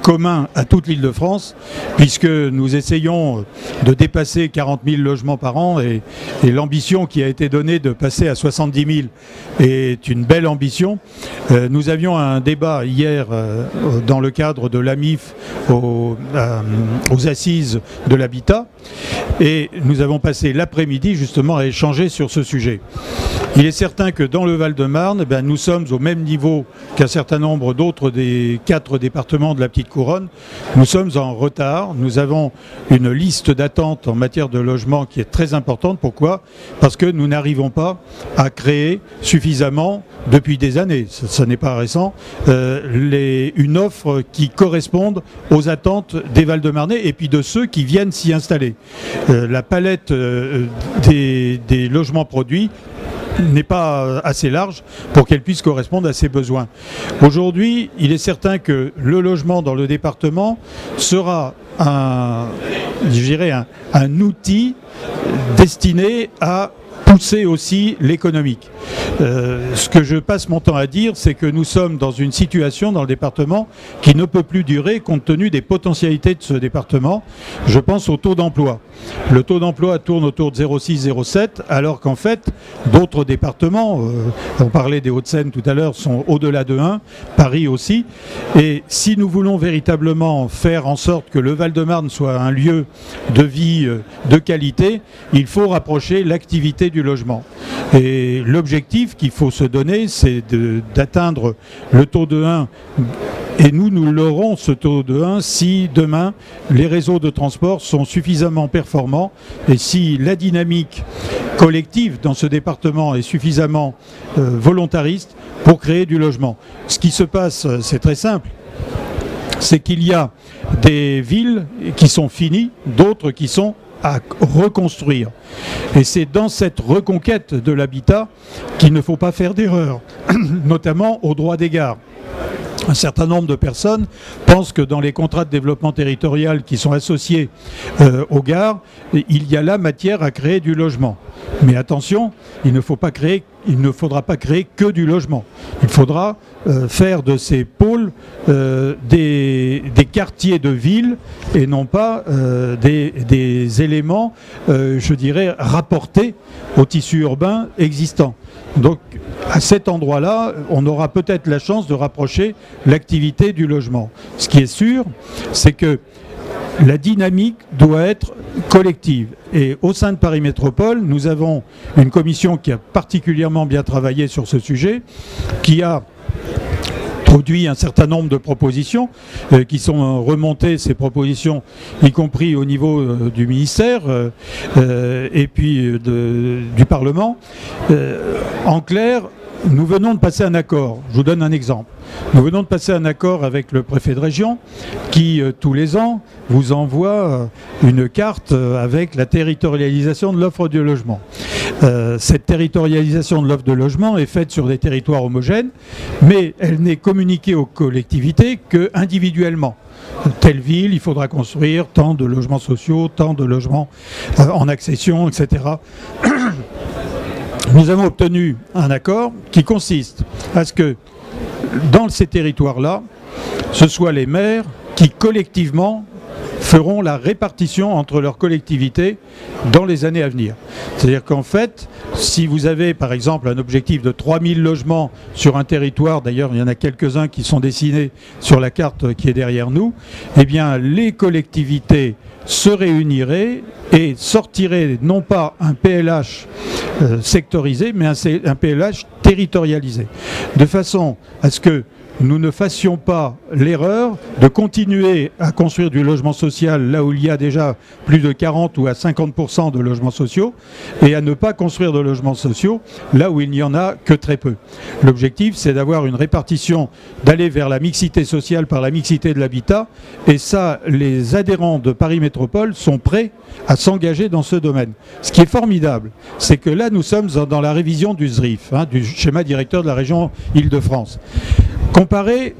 commun à toute l'Île-de-France, puisque nous essayons de dépasser 40 000 logements par an, et l'ambition qui a été donnée de passer à 70 000 est une belle ambition. Nous avions un débat hier dans le cadre de l'AMIF aux assises de l'habitat, et nous avons passé l'après-midi justement à échanger sur ce sujet. Il est certain que dans le Val-de-Marne, nous sommes au même niveau qu'un certain nombre d'autres des 4 départements de la Petite Couronne. Nous sommes en retard. Nous avons une liste d'attente en matière de logement qui est très importante. Pourquoi? Parce que nous n'arrivons pas à créer suffisamment, depuis des années, ça n'est pas récent, une offre qui corresponde aux attentes des Val-de-Marnais et puis de ceux qui viennent s'y installer. La palette des logements produits n'est pas assez large pour qu'elle puisse correspondre à ses besoins. Aujourd'hui, il est certain que le logement dans le département sera un outil destiné à pousser aussi l'économique. Ce que je passe mon temps à dire, c'est que nous sommes dans une situation dans le département qui ne peut plus durer compte tenu des potentialités de ce département. Je pense au taux d'emploi. Le taux d'emploi tourne autour de 0,6-0,7, alors qu'en fait, d'autres départements, on parlait des Hauts-de-Seine tout à l'heure, sont au-delà de 1, Paris aussi. Et si nous voulons véritablement faire en sorte que le Val-de-Marne soit un lieu de vie de qualité, il faut rapprocher l'activité du logement. Et l'objectif qu'il faut se donner, c'est d'atteindre le taux de 1. Et nous l'aurons, ce taux de 1, si demain, les réseaux de transport sont suffisamment performants et si la dynamique collective dans ce département est suffisamment volontariste pour créer du logement. Ce qui se passe, c'est très simple. C'est qu'il y a des villes qui sont finies, d'autres qui sont à reconstruire. Et c'est dans cette reconquête de l'habitat qu'il ne faut pas faire d'erreur, notamment au droit des gares. Un certain nombre de personnes pensent que dans les contrats de développement territorial qui sont associés aux gares, il y a là matière à créer du logement. Mais attention, il ne faudra pas créer que du logement. Il faudra faire de ces pôles des quartiers de ville et non pas des éléments, je dirais, rapportés au tissu urbain existant. Donc, à cet endroit-là, on aura peut-être la chance de rapprocher l'activité du logement. Ce qui est sûr, c'est que la dynamique doit être collective. Et au sein de Paris Métropole, nous avons une commission qui a particulièrement bien travaillé sur ce sujet, qui a produit un certain nombre de propositions qui sont remontées, ces propositions, y compris au niveau du ministère et puis du Parlement. En clair, nous venons de passer un accord. Je vous donne un exemple. Nous venons de passer un accord avec le préfet de région qui, tous les ans, vous envoie une carte avec la territorialisation de l'offre de logement. Cette territorialisation de l'offre de logement est faite sur des territoires homogènes, mais elle n'est communiquée aux collectivités qu'individuellement. Telle ville, il faudra construire tant de logements sociaux, tant de logements en accession, etc. Nous avons obtenu un accord qui consiste à ce que dans ces territoires-là, ce soit les maires qui collectivement feront la répartition entre leurs collectivités dans les années à venir. C'est-à-dire qu'en fait, si vous avez par exemple un objectif de 3000 logements sur un territoire, d'ailleurs il y en a quelques-uns qui sont dessinés sur la carte qui est derrière nous, eh bien les collectivités se réuniraient et sortiraient non pas un PLH sectorisé, mais un PLH territorialisé. De façon à ce que nous ne fassions pas l'erreur de continuer à construire du logement social là où il y a déjà plus de 40 ou à 50% de logements sociaux et à ne pas construire de logements sociaux là où il n'y en a que très peu. L'objectif, c'est d'avoir une répartition, d'aller vers la mixité sociale par la mixité de l'habitat et ça, les adhérents de Paris Métropole sont prêts à s'engager dans ce domaine. Ce qui est formidable, c'est que là, nous sommes dans la révision du SRIF, du schéma directeur de la région Île-de-France. Comparé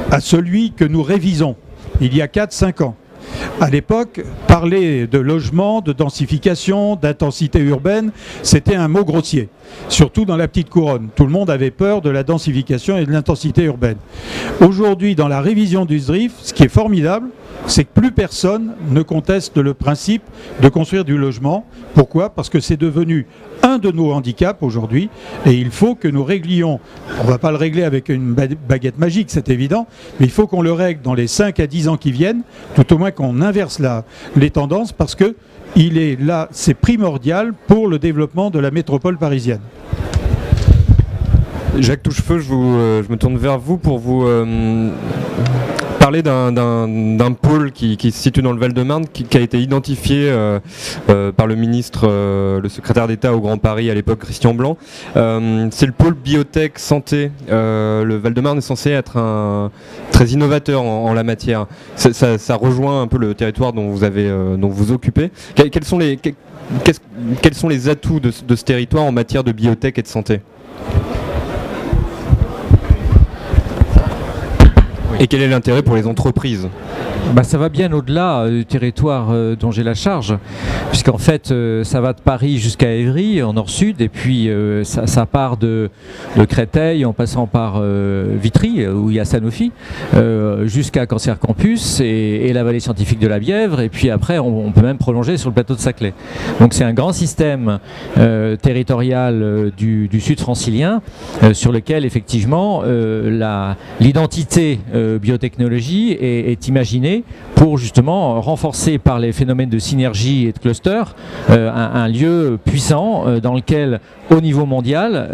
à celui que nous révisons il y a 4-5 ans. À l'époque, parler de logement, de densification, d'intensité urbaine, c'était un mot grossier, surtout dans la petite couronne. Tout le monde avait peur de la densification et de l'intensité urbaine. Aujourd'hui, dans la révision du SRIF, ce qui est formidable, c'est que plus personne ne conteste le principe de construire du logement. Pourquoi ? Parce que c'est devenu un de nos handicaps aujourd'hui et il faut que nous réglions, on ne va pas le régler avec une baguette magique, c'est évident, mais il faut qu'on le règle dans les 5 à 10 ans qui viennent, tout au moins qu'on inverse les tendances parce que il est là, c'est primordial pour le développement de la métropole parisienne. Jacques Touchefeu, je me tourne vers vous pour vous parler d'un pôle qui se situe dans le Val-de-Marne, qui a été identifié par le ministre, le secrétaire d'État au Grand Paris à l'époque, Christian Blanc. C'est le pôle biotech santé. Le Val-de-Marne est censé être très innovateur en la matière. Ça rejoint un peu le territoire dont vous occupez. Quels sont les atouts de ce territoire en matière de biotech et de santé ? Et quel est l'intérêt pour les entreprises Ça va bien au-delà du territoire dont j'ai la charge, puisqu'en fait ça va de Paris jusqu'à Évry en nord-sud, et puis ça part de Créteil en passant par Vitry où il y a Sanofi, jusqu'à Cancer Campus et la vallée scientifique de la Bièvre, et puis après on peut même prolonger sur le plateau de Saclay. Donc c'est un grand système territorial du sud francilien sur lequel effectivement l'identité biotechnologie est imaginée pour justement renforcer par les phénomènes de synergie et de cluster un lieu puissant dans lequel au niveau mondial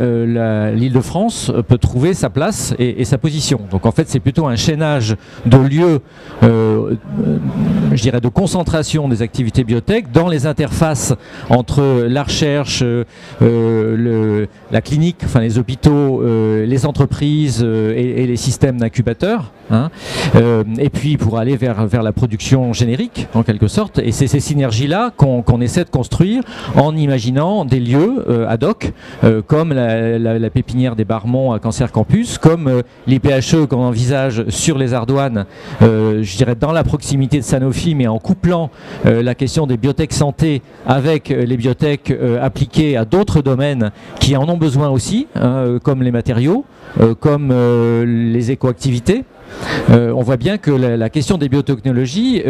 l'Île-de-France peut trouver sa place et sa position. Donc en fait c'est plutôt un chaînage de lieux je dirais de concentration des activités biotech dans les interfaces entre la recherche, la clinique, enfin les hôpitaux, les entreprises et les systèmes d'incubateurs, et puis pour aller vers la production générique en quelque sorte. Et c'est ces synergies-là qu'on essaie de construire en imaginant des lieux ad hoc comme la pépinière des Barmonts à Cancer Campus, comme l'IPHE qu'on envisage sur les Ardoines, je dirais dans la proximité de Sanofi, mais en couplant la question des biotech santé avec les biotech appliquées à d'autres domaines qui en ont besoin aussi, comme les matériaux, comme les écoactivités. On voit bien que la question des biotechnologies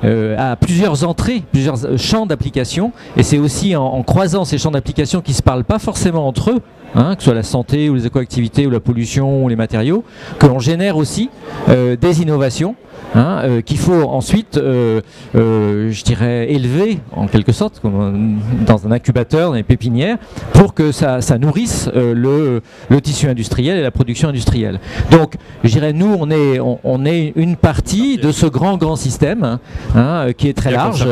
a plusieurs entrées, plusieurs champs d'application, et c'est aussi en croisant ces champs d'application qui ne se parlent pas forcément entre eux, que ce soit la santé ou les écoactivités ou la pollution ou les matériaux, que l'on génère aussi des innovations qu'il faut ensuite, je dirais, élever en quelque sorte dans un incubateur, dans les pépinières, pour que ça nourrisse le tissu industriel et la production industrielle. Donc, je dirais, nous, on est une partie de ce grand système qui est très large,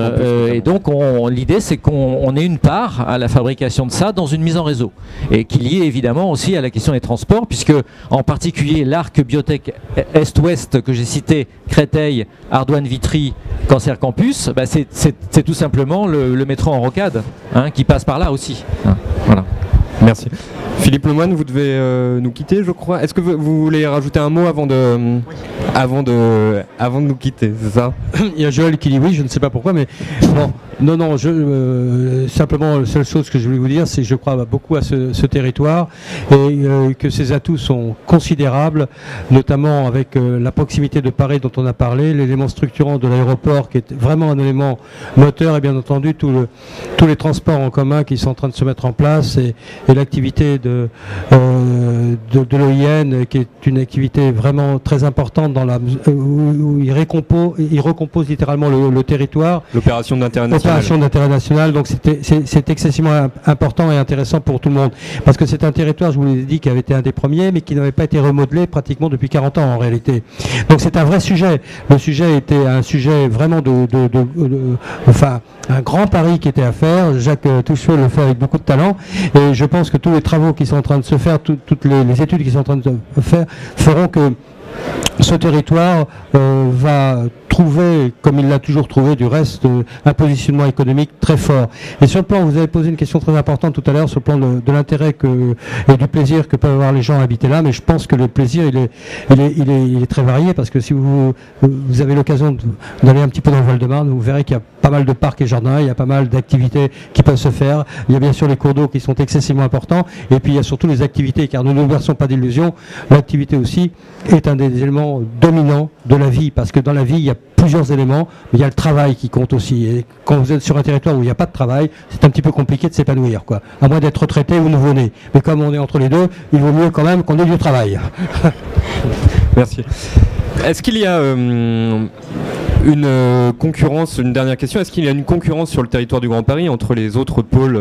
et donc l'idée, c'est qu'on ait une part à la fabrication de ça dans une mise en réseau, et qui est liée évidemment aussi à la question des transports, puisque en particulier l'arc biotech Est-Ouest que j'ai cité, Créteil, Ardoine, Vitry, Cancer Campus, c'est tout simplement le métro en rocade qui passe par là aussi. Voilà. Merci. Philippe Lemoine, vous devez nous quitter, je crois. Est-ce que vous voulez rajouter un mot avant de nous quitter, c'est ça? Il y a Joël qui dit oui, je ne sais pas pourquoi, mais bon, non, simplement la seule chose que je voulais vous dire, c'est que je crois beaucoup à ce territoire et que ses atouts sont considérables, notamment avec la proximité de Paris dont on a parlé, l'élément structurant de l'aéroport qui est vraiment un élément moteur, et bien entendu tous les transports en commun qui sont en train de se mettre en place, et l'activité de l'OIN qui est une activité vraiment très importante où il recompose littéralement le territoire. L'opération d'intérêt national. Donc c'est excessivement important et intéressant pour tout le monde. Parce que c'est un territoire, je vous l'ai dit, qui avait été un des premiers, mais qui n'avait pas été remodelé pratiquement depuis 40 ans en réalité. Donc c'est un vrai sujet. Le sujet était un sujet vraiment enfin, un grand pari qui était à faire. Jacques Touchefeu le fait avec beaucoup de talent. Et je pense que tous les travaux qui sont en train de se faire, toutes les études qui sont en train de se faire, feront que ce territoire va trouver, comme il l'a toujours trouvé du reste, un positionnement économique très fort. Et sur le plan, vous avez posé une question très importante tout à l'heure, sur le plan de l'intérêt et du plaisir que peuvent avoir les gens à habiter là, mais je pense que le plaisir, il est très varié, parce que si vous avez l'occasion d'aller un petit peu dans le Val-de-Marne, vous verrez qu'il y a pas mal de parcs et jardins, il y a pas mal d'activités qui peuvent se faire, il y a bien sûr les cours d'eau qui sont excessivement importants, et puis il y a surtout les activités, car ne nous versons pas d'illusions, l'activité aussi est un des éléments dominants de la vie, parce que dans la vie, il y a plusieurs éléments, mais il y a le travail qui compte aussi. Et quand vous êtes sur un territoire où il n'y a pas de travail, c'est un petit peu compliqué de s'épanouir, quoi. À moins d'être retraité ou nouveau-né. Mais comme on est entre les deux, il vaut mieux quand même qu'on ait du travail. Merci. Est-ce qu'il y a une concurrence, une dernière question, est-ce qu'il y a une concurrence sur le territoire du Grand Paris entre les autres pôles,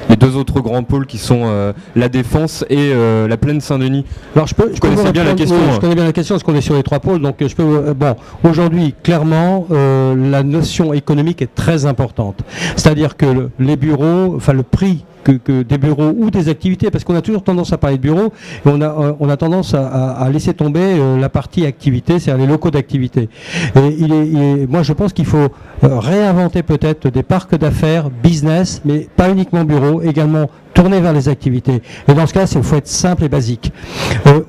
les deux autres grands pôles qui sont la Défense et la Plaine Saint-Denis? Alors je connais bien la question parce qu'on est sur les trois pôles, donc je peux. Bon, aujourd'hui, clairement, la notion économique est très importante. C'est-à-dire que les bureaux, enfin le prix que des bureaux ou des activités, parce qu'on a toujours tendance à parler de bureaux, et on a tendance à laisser tomber la partie activité, c'est-à-dire les locaux d'activité. Et moi je pense qu'il faut réinventer peut-être des parcs d'affaires, business, mais pas uniquement bureaux, également tourner vers les activités. Et dans ce cas, il faut être simple et basique.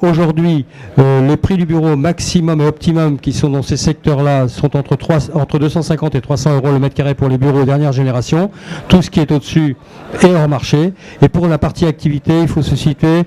Aujourd'hui, les prix du bureau maximum et optimum qui sont dans ces secteurs-là sont entre 250 et 300 euros le mètre carré pour les bureaux dernière génération. Tout ce qui est au-dessus est hors marché. Et pour la partie activité, il faut se situer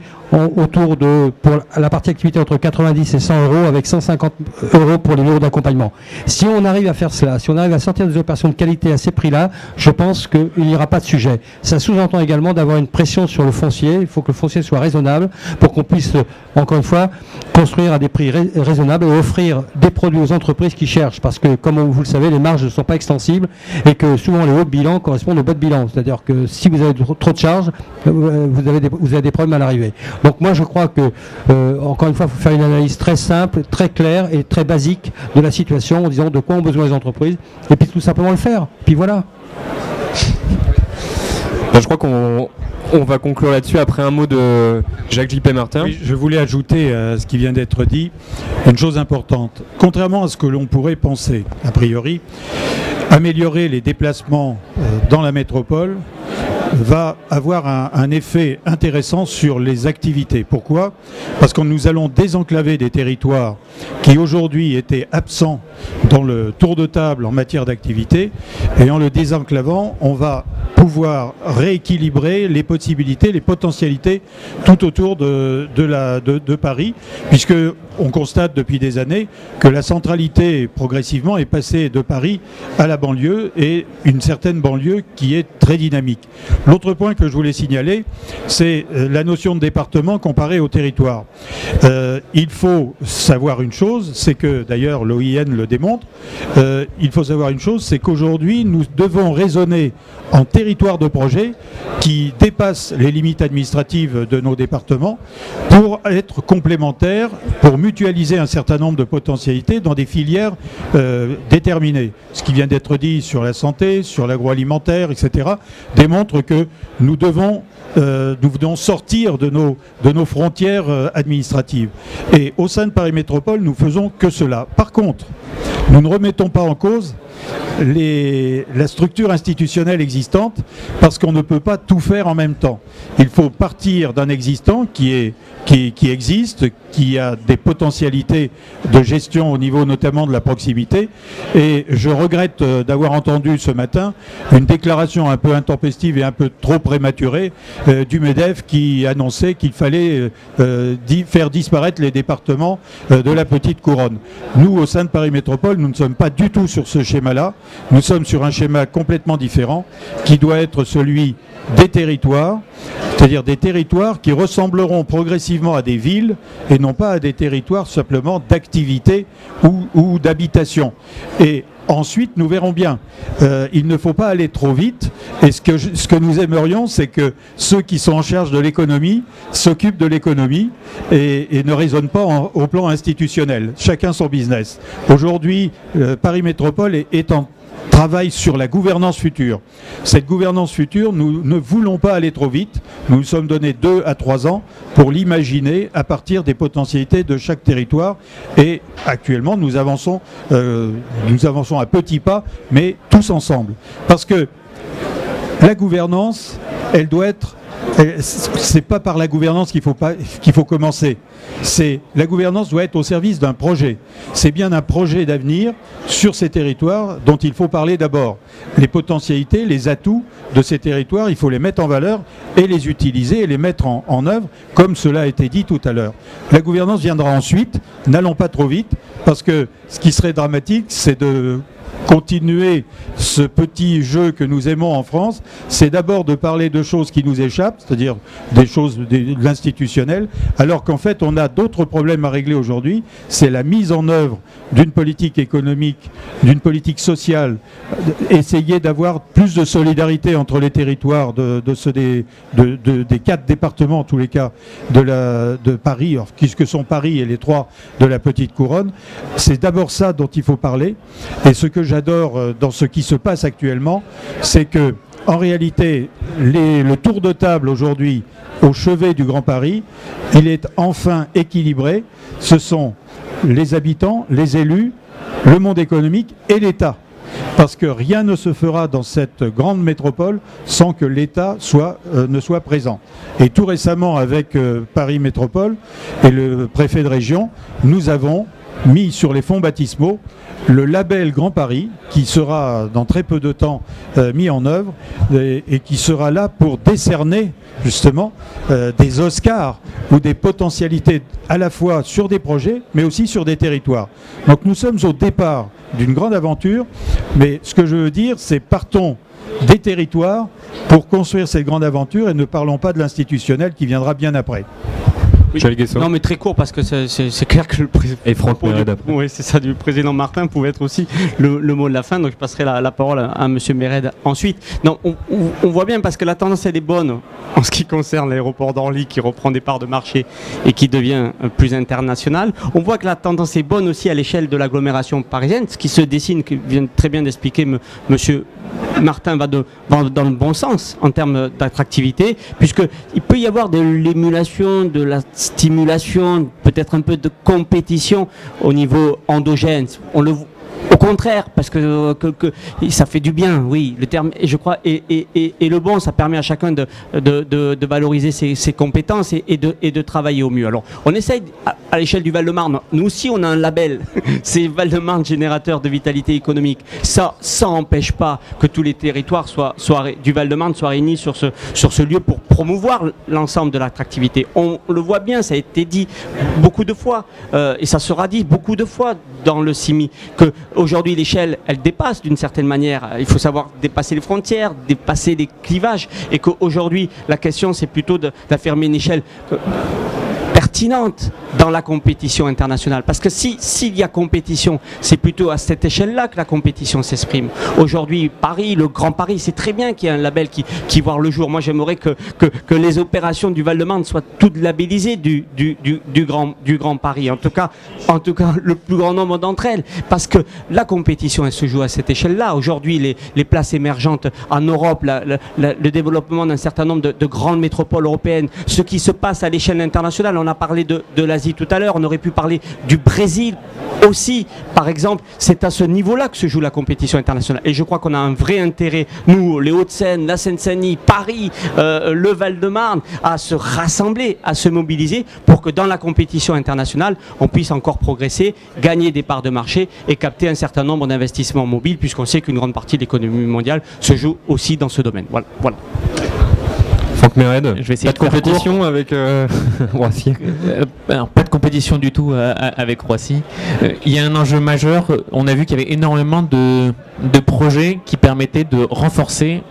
autour de, pour la partie activité, entre 90 et 100 euros, avec 150 euros pour les bureaux d'accompagnement. Si on arrive à faire cela, si on arrive à sortir des opérations de qualité à ces prix-là, je pense qu'il n'y aura pas de sujet. Ça sous-entend également d'avoir une pression sur le foncier. Il faut que le foncier soit raisonnable pour qu'on puisse, encore une fois, construire à des prix raisonnables et offrir des produits aux entreprises qui cherchent. Parce que, comme vous le savez, les marges ne sont pas extensibles et que souvent les hauts de bilan correspondent aux bas de bilan. C'est-à-dire que si vous avez trop de charges, vous avez des problèmes à l'arrivée. Donc moi je crois que, encore une fois, il faut faire une analyse très simple, très claire et très basique de la situation en disant de quoi ont besoin les entreprises et puis tout simplement le faire. Puis voilà. Je crois qu'on va conclure là-dessus après un mot de Jacques J.P. Martin. Oui, je voulais ajouter à ce qui vient d'être dit une chose importante. Contrairement à ce que l'on pourrait penser, a priori, améliorer les déplacements dans la métropole va avoir un effet intéressant sur les activités. Pourquoi ? Parce que nous allons désenclaver des territoires qui aujourd'hui étaient absents dans le tour de table en matière d'activité, et en le désenclavant, on va pouvoir rééquilibrer les possibilités, les potentialités tout autour de Paris, puisque on constate depuis des années que la centralité progressivement est passée de Paris à la banlieue, et une certaine banlieue qui est très dynamique. L'autre point que je voulais signaler, c'est la notion de département comparée au territoire. Il faut savoir une chose, c'est que, d'ailleurs l'OIN le démontre, il faut savoir une chose, c'est qu'aujourd'hui nous devons raisonner en territoire de projet qui dépasse les limites administratives de nos départements pour être complémentaires, pour mutualiser un certain nombre de potentialités dans des filières déterminées. Ce qui vient d'être dit sur la santé, sur l'agroalimentaire, etc., démontre que nous devons sortir de nos frontières administratives. Et au sein de Paris Métropole, nous faisons que cela. Par contre, nous ne remettons pas en cause la structure institutionnelle existante, parce qu'on ne peut pas tout faire en même temps. Il faut partir d'un existant qui existe, qui a des potentialités de gestion au niveau notamment de la proximité. Et je regrette d'avoir entendu ce matin une déclaration un peu intempestive et un peu trop prématurée du MEDEF qui annonçait qu'il fallait faire disparaître les départements de la petite couronne. Nous, au sein de Paris Métropole, nous ne sommes pas du tout sur ce schéma-là. Nous sommes sur un schéma complètement différent qui doit être celui des territoires, c'est-à-dire des territoires qui ressembleront progressivement à des villes et non pas à des territoires simplement d'activité ou d'habitation. Et ensuite, nous verrons bien. Il ne faut pas aller trop vite. Et ce que nous aimerions, c'est que ceux qui sont en charge de l'économie s'occupent de l'économie et ne raisonnent pas au plan institutionnel. Chacun son business. Aujourd'hui, Paris Métropole est en travail sur la gouvernance future. Cette gouvernance future, nous ne voulons pas aller trop vite. Nous nous sommes donné 2 à 3 ans pour l'imaginer à partir des potentialités de chaque territoire. Et actuellement, nous avançons à petits pas, mais tous ensemble. Parce que la gouvernance, elle doit être... C'est pas par la gouvernance qu'il faut commencer. La gouvernance doit être au service d'un projet. C'est bien un projet d'avenir sur ces territoires dont il faut parler d'abord. Les potentialités, les atouts de ces territoires, il faut les mettre en valeur et les utiliser et les mettre en œuvre, comme cela a été dit tout à l'heure. La gouvernance viendra ensuite. N'allons pas trop vite, parce que ce qui serait dramatique, c'est de continuer ce petit jeu que nous aimons en France, c'est d'abord de parler de choses qui nous échappent, c'est-à-dire des choses de l'institutionnel, alors qu'en fait on a d'autres problèmes à régler aujourd'hui. C'est la mise en œuvre d'une politique économique, d'une politique sociale, essayer d'avoir plus de solidarité entre les territoires des 4 départements, en tous les cas, de Paris, puisque sont Paris et les 3 de la petite couronne. C'est d'abord ça dont il faut parler. Et ce que j'adore dans ce qui se passe actuellement, c'est que, en réalité, le tour de table aujourd'hui au chevet du Grand Paris, il est enfin équilibré. Ce sont les habitants, les élus, le monde économique et l'État. parce que rien ne se fera dans cette grande métropole sans que l'État ne soit présent. Et tout récemment, avec Paris Métropole et le préfet de région, nous avons mis sur les fonds baptismaux le label Grand Paris, qui sera dans très peu de temps mis en œuvre et qui sera là pour décerner justement des Oscars ou des potentialités à la fois sur des projets mais aussi sur des territoires. Donc nous sommes au départ d'une grande aventure, mais ce que je veux dire, c'est partons des territoires pour construire cette grande aventure et ne parlons pas de l'institutionnel qui viendra bien après. Oui. Non, mais très court, parce que c'est clair que le président. Et Franck Méred après. Oui, c'est ça, du président Martin pouvait être aussi le mot de la fin, donc je passerai la parole à M. Méred ensuite. Non, on voit bien, parce que la tendance elle est bonne en ce qui concerne l'aéroport d'Orly qui reprend des parts de marché et qui devient plus international. On voit que la tendance est bonne aussi à l'échelle de l'agglomération parisienne, ce qui se dessine, que vient très bien d'expliquer M. Martin va dans le bon sens en termes d'attractivité, puisqu'il peut y avoir de l'émulation, de la stimulation, peut-être un peu de compétition au niveau endogène. Au contraire, parce que ça fait du bien, oui, le terme, et je crois, et le bon, ça permet à chacun de valoriser ses compétences et de travailler au mieux. Alors, on essaye, à l'échelle du Val-de-Marne, nous aussi, on a un label, c'est Val-de-Marne générateur de vitalité économique. Ça n'empêche pas que tous les territoires du Val-de-Marne soient réunis sur ce lieu pour promouvoir l'ensemble de l'attractivité. On le voit bien, ça a été dit beaucoup de fois, et ça sera dit beaucoup de fois dans le CIMI, que aujourd'hui, l'échelle, elle dépasse d'une certaine manière. Il faut savoir dépasser les frontières, dépasser les clivages. Et qu'aujourd'hui, la question, c'est plutôt d'affirmer une échelle pertinente dans la compétition internationale. Parce que s'il y a compétition, c'est plutôt à cette échelle-là que la compétition s'exprime. Aujourd'hui, Paris, le Grand Paris, c'est très bien qu'il y ait un label qui voit le jour. Moi, j'aimerais que les opérations du Val-de-Marne soient toutes labellisées du Grand Paris. En tout cas, le plus grand nombre d'entre elles. Parce que la compétition, elle se joue à cette échelle-là. Aujourd'hui, les places émergentes en Europe, le développement d'un certain nombre de grandes métropoles européennes, ce qui se passe à l'échelle internationale. On a parlé de l'Asie tout à l'heure, on aurait pu parler du Brésil aussi, par exemple. C'est à ce niveau-là que se joue la compétition internationale. Et je crois qu'on a un vrai intérêt, nous, les Hauts-de-Seine, la Seine-Saint-Denis, Paris, le Val-de-Marne, à se rassembler, à se mobiliser pour que dans la compétition internationale, on puisse encore progresser, gagner des parts de marché et capter un certain nombre d'investissements mobiles, puisqu'on sait qu'une grande partie de l'économie mondiale se joue aussi dans ce domaine. Voilà. Franck Méred, je vais essayer pas de compétition avec Roissy. Alors, pas de compétition du tout avec Roissy. Il y a un enjeu majeur. On a vu qu'il y avait énormément de projets qui permettaient de renforcer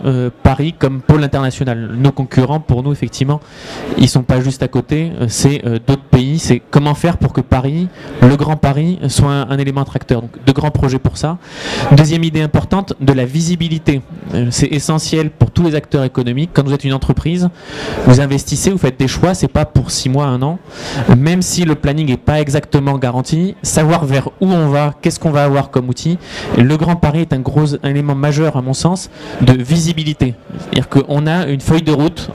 Paris comme pôle international. Nos concurrents, pour nous, effectivement, ils sont pas juste à côté. C'est d'autres pays. C'est comment faire pour que Paris, le Grand Paris, soit un élément attracteur. Donc, de grands projets pour ça. Deuxième idée importante, de la visibilité. C'est essentiel pour tous les acteurs économiques. Quand vous êtes une entreprise, vous investissez, vous faites des choix, c'est pas pour 6 mois, 1 an. Même si le planning n'est pas exactement garanti, savoir vers où on va, qu'est-ce qu'on va avoir comme outil. Le Grand Paris est un élément majeur, à mon sens, de visibilité. C'est-à-dire qu'on a une feuille de route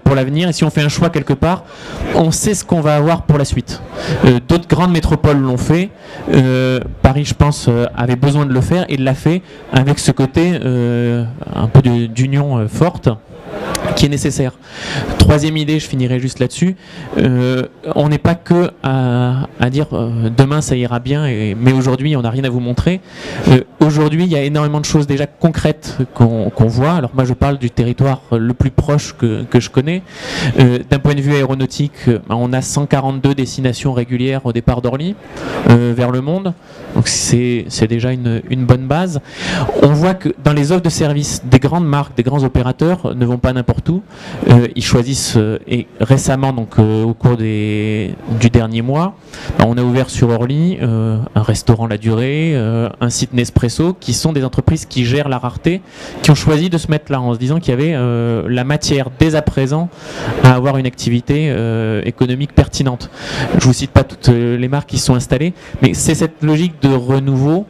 pour l'avenir, et si on fait un choix quelque part, on sait ce qu'on va avoir pour la suite. D'autres grandes métropoles l'ont fait. Paris, je pense, avait besoin de le faire, et l'a fait avec ce côté un peu d'union forte qui est nécessaire. Troisième idée, je finirai juste là-dessus, on n'est pas que à dire demain ça ira bien, mais aujourd'hui on n'a rien à vous montrer. Aujourd'hui il y a énormément de choses déjà concrètes qu'on voit. Alors moi je parle du territoire le plus proche que je connais. D'un point de vue aéronautique, on a 142 destinations régulières au départ d'Orly vers le monde, donc c'est déjà une bonne base. On voit que dans les offres de services, des grandes marques, des grands opérateurs ne vont pas n'importe où. Ils choisissent, et récemment, donc au cours du dernier mois, on a ouvert sur Orly un restaurant La Durée, un site Nespresso, qui sont des entreprises qui gèrent la rareté, qui ont choisi de se mettre là en se disant qu'il y avait la matière dès à présent à avoir une activité économique pertinente. Je vous cite pas toutes les marques qui se sont installées, mais c'est cette logique de renouveau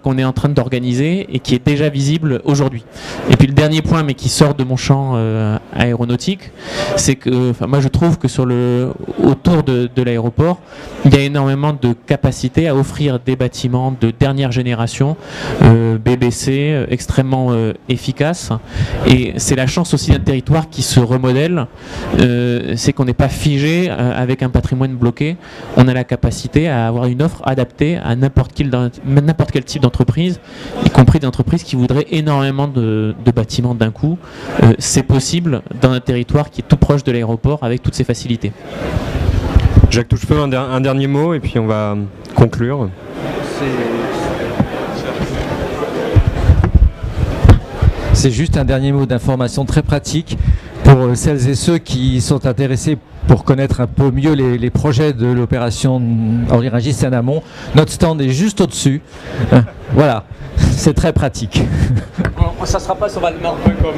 qu'on est en train d'organiser et qui est déjà visible aujourd'hui. Et puis le dernier point, mais qui sort de mon champ aéronautique, c'est que moi je trouve que autour de l'aéroport, il y a énormément de capacité à offrir des bâtiments de dernière génération, BBC, extrêmement efficaces. Et c'est la chance aussi d'un territoire qui se remodèle, c'est qu'on n'est pas figé avec un patrimoine bloqué. On a la capacité à avoir une offre adaptée à n'importe quel type d'entreprise, y compris des entreprises qui voudraient énormément de bâtiments d'un coup. C'est possible dans un territoire qui est tout proche de l'aéroport avec toutes ces facilités. Jacques Touchefeu, un dernier mot et puis on va conclure. C'est juste un dernier mot d'information très pratique pour celles et ceux qui sont intéressés pour connaître un peu mieux les projets de l'opération Orly Rungis en amont. Notre stand est juste au-dessus. Voilà, c'est très pratique. Ça ne sera pas sur valmar.com.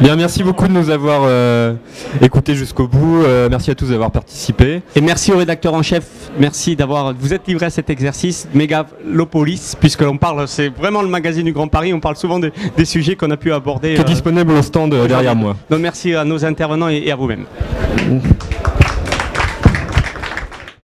Bien, merci beaucoup de nous avoir écoutés jusqu'au bout. Merci à tous d'avoir participé. Et merci au rédacteur en chef. Merci vous êtes livré à cet exercice Mégalopolis, puisque l'on parle, c'est vraiment le magazine du Grand Paris. On parle souvent des sujets qu'on a pu aborder. Qui est disponible au stand derrière moi. Donc merci à nos intervenants et à vous-même.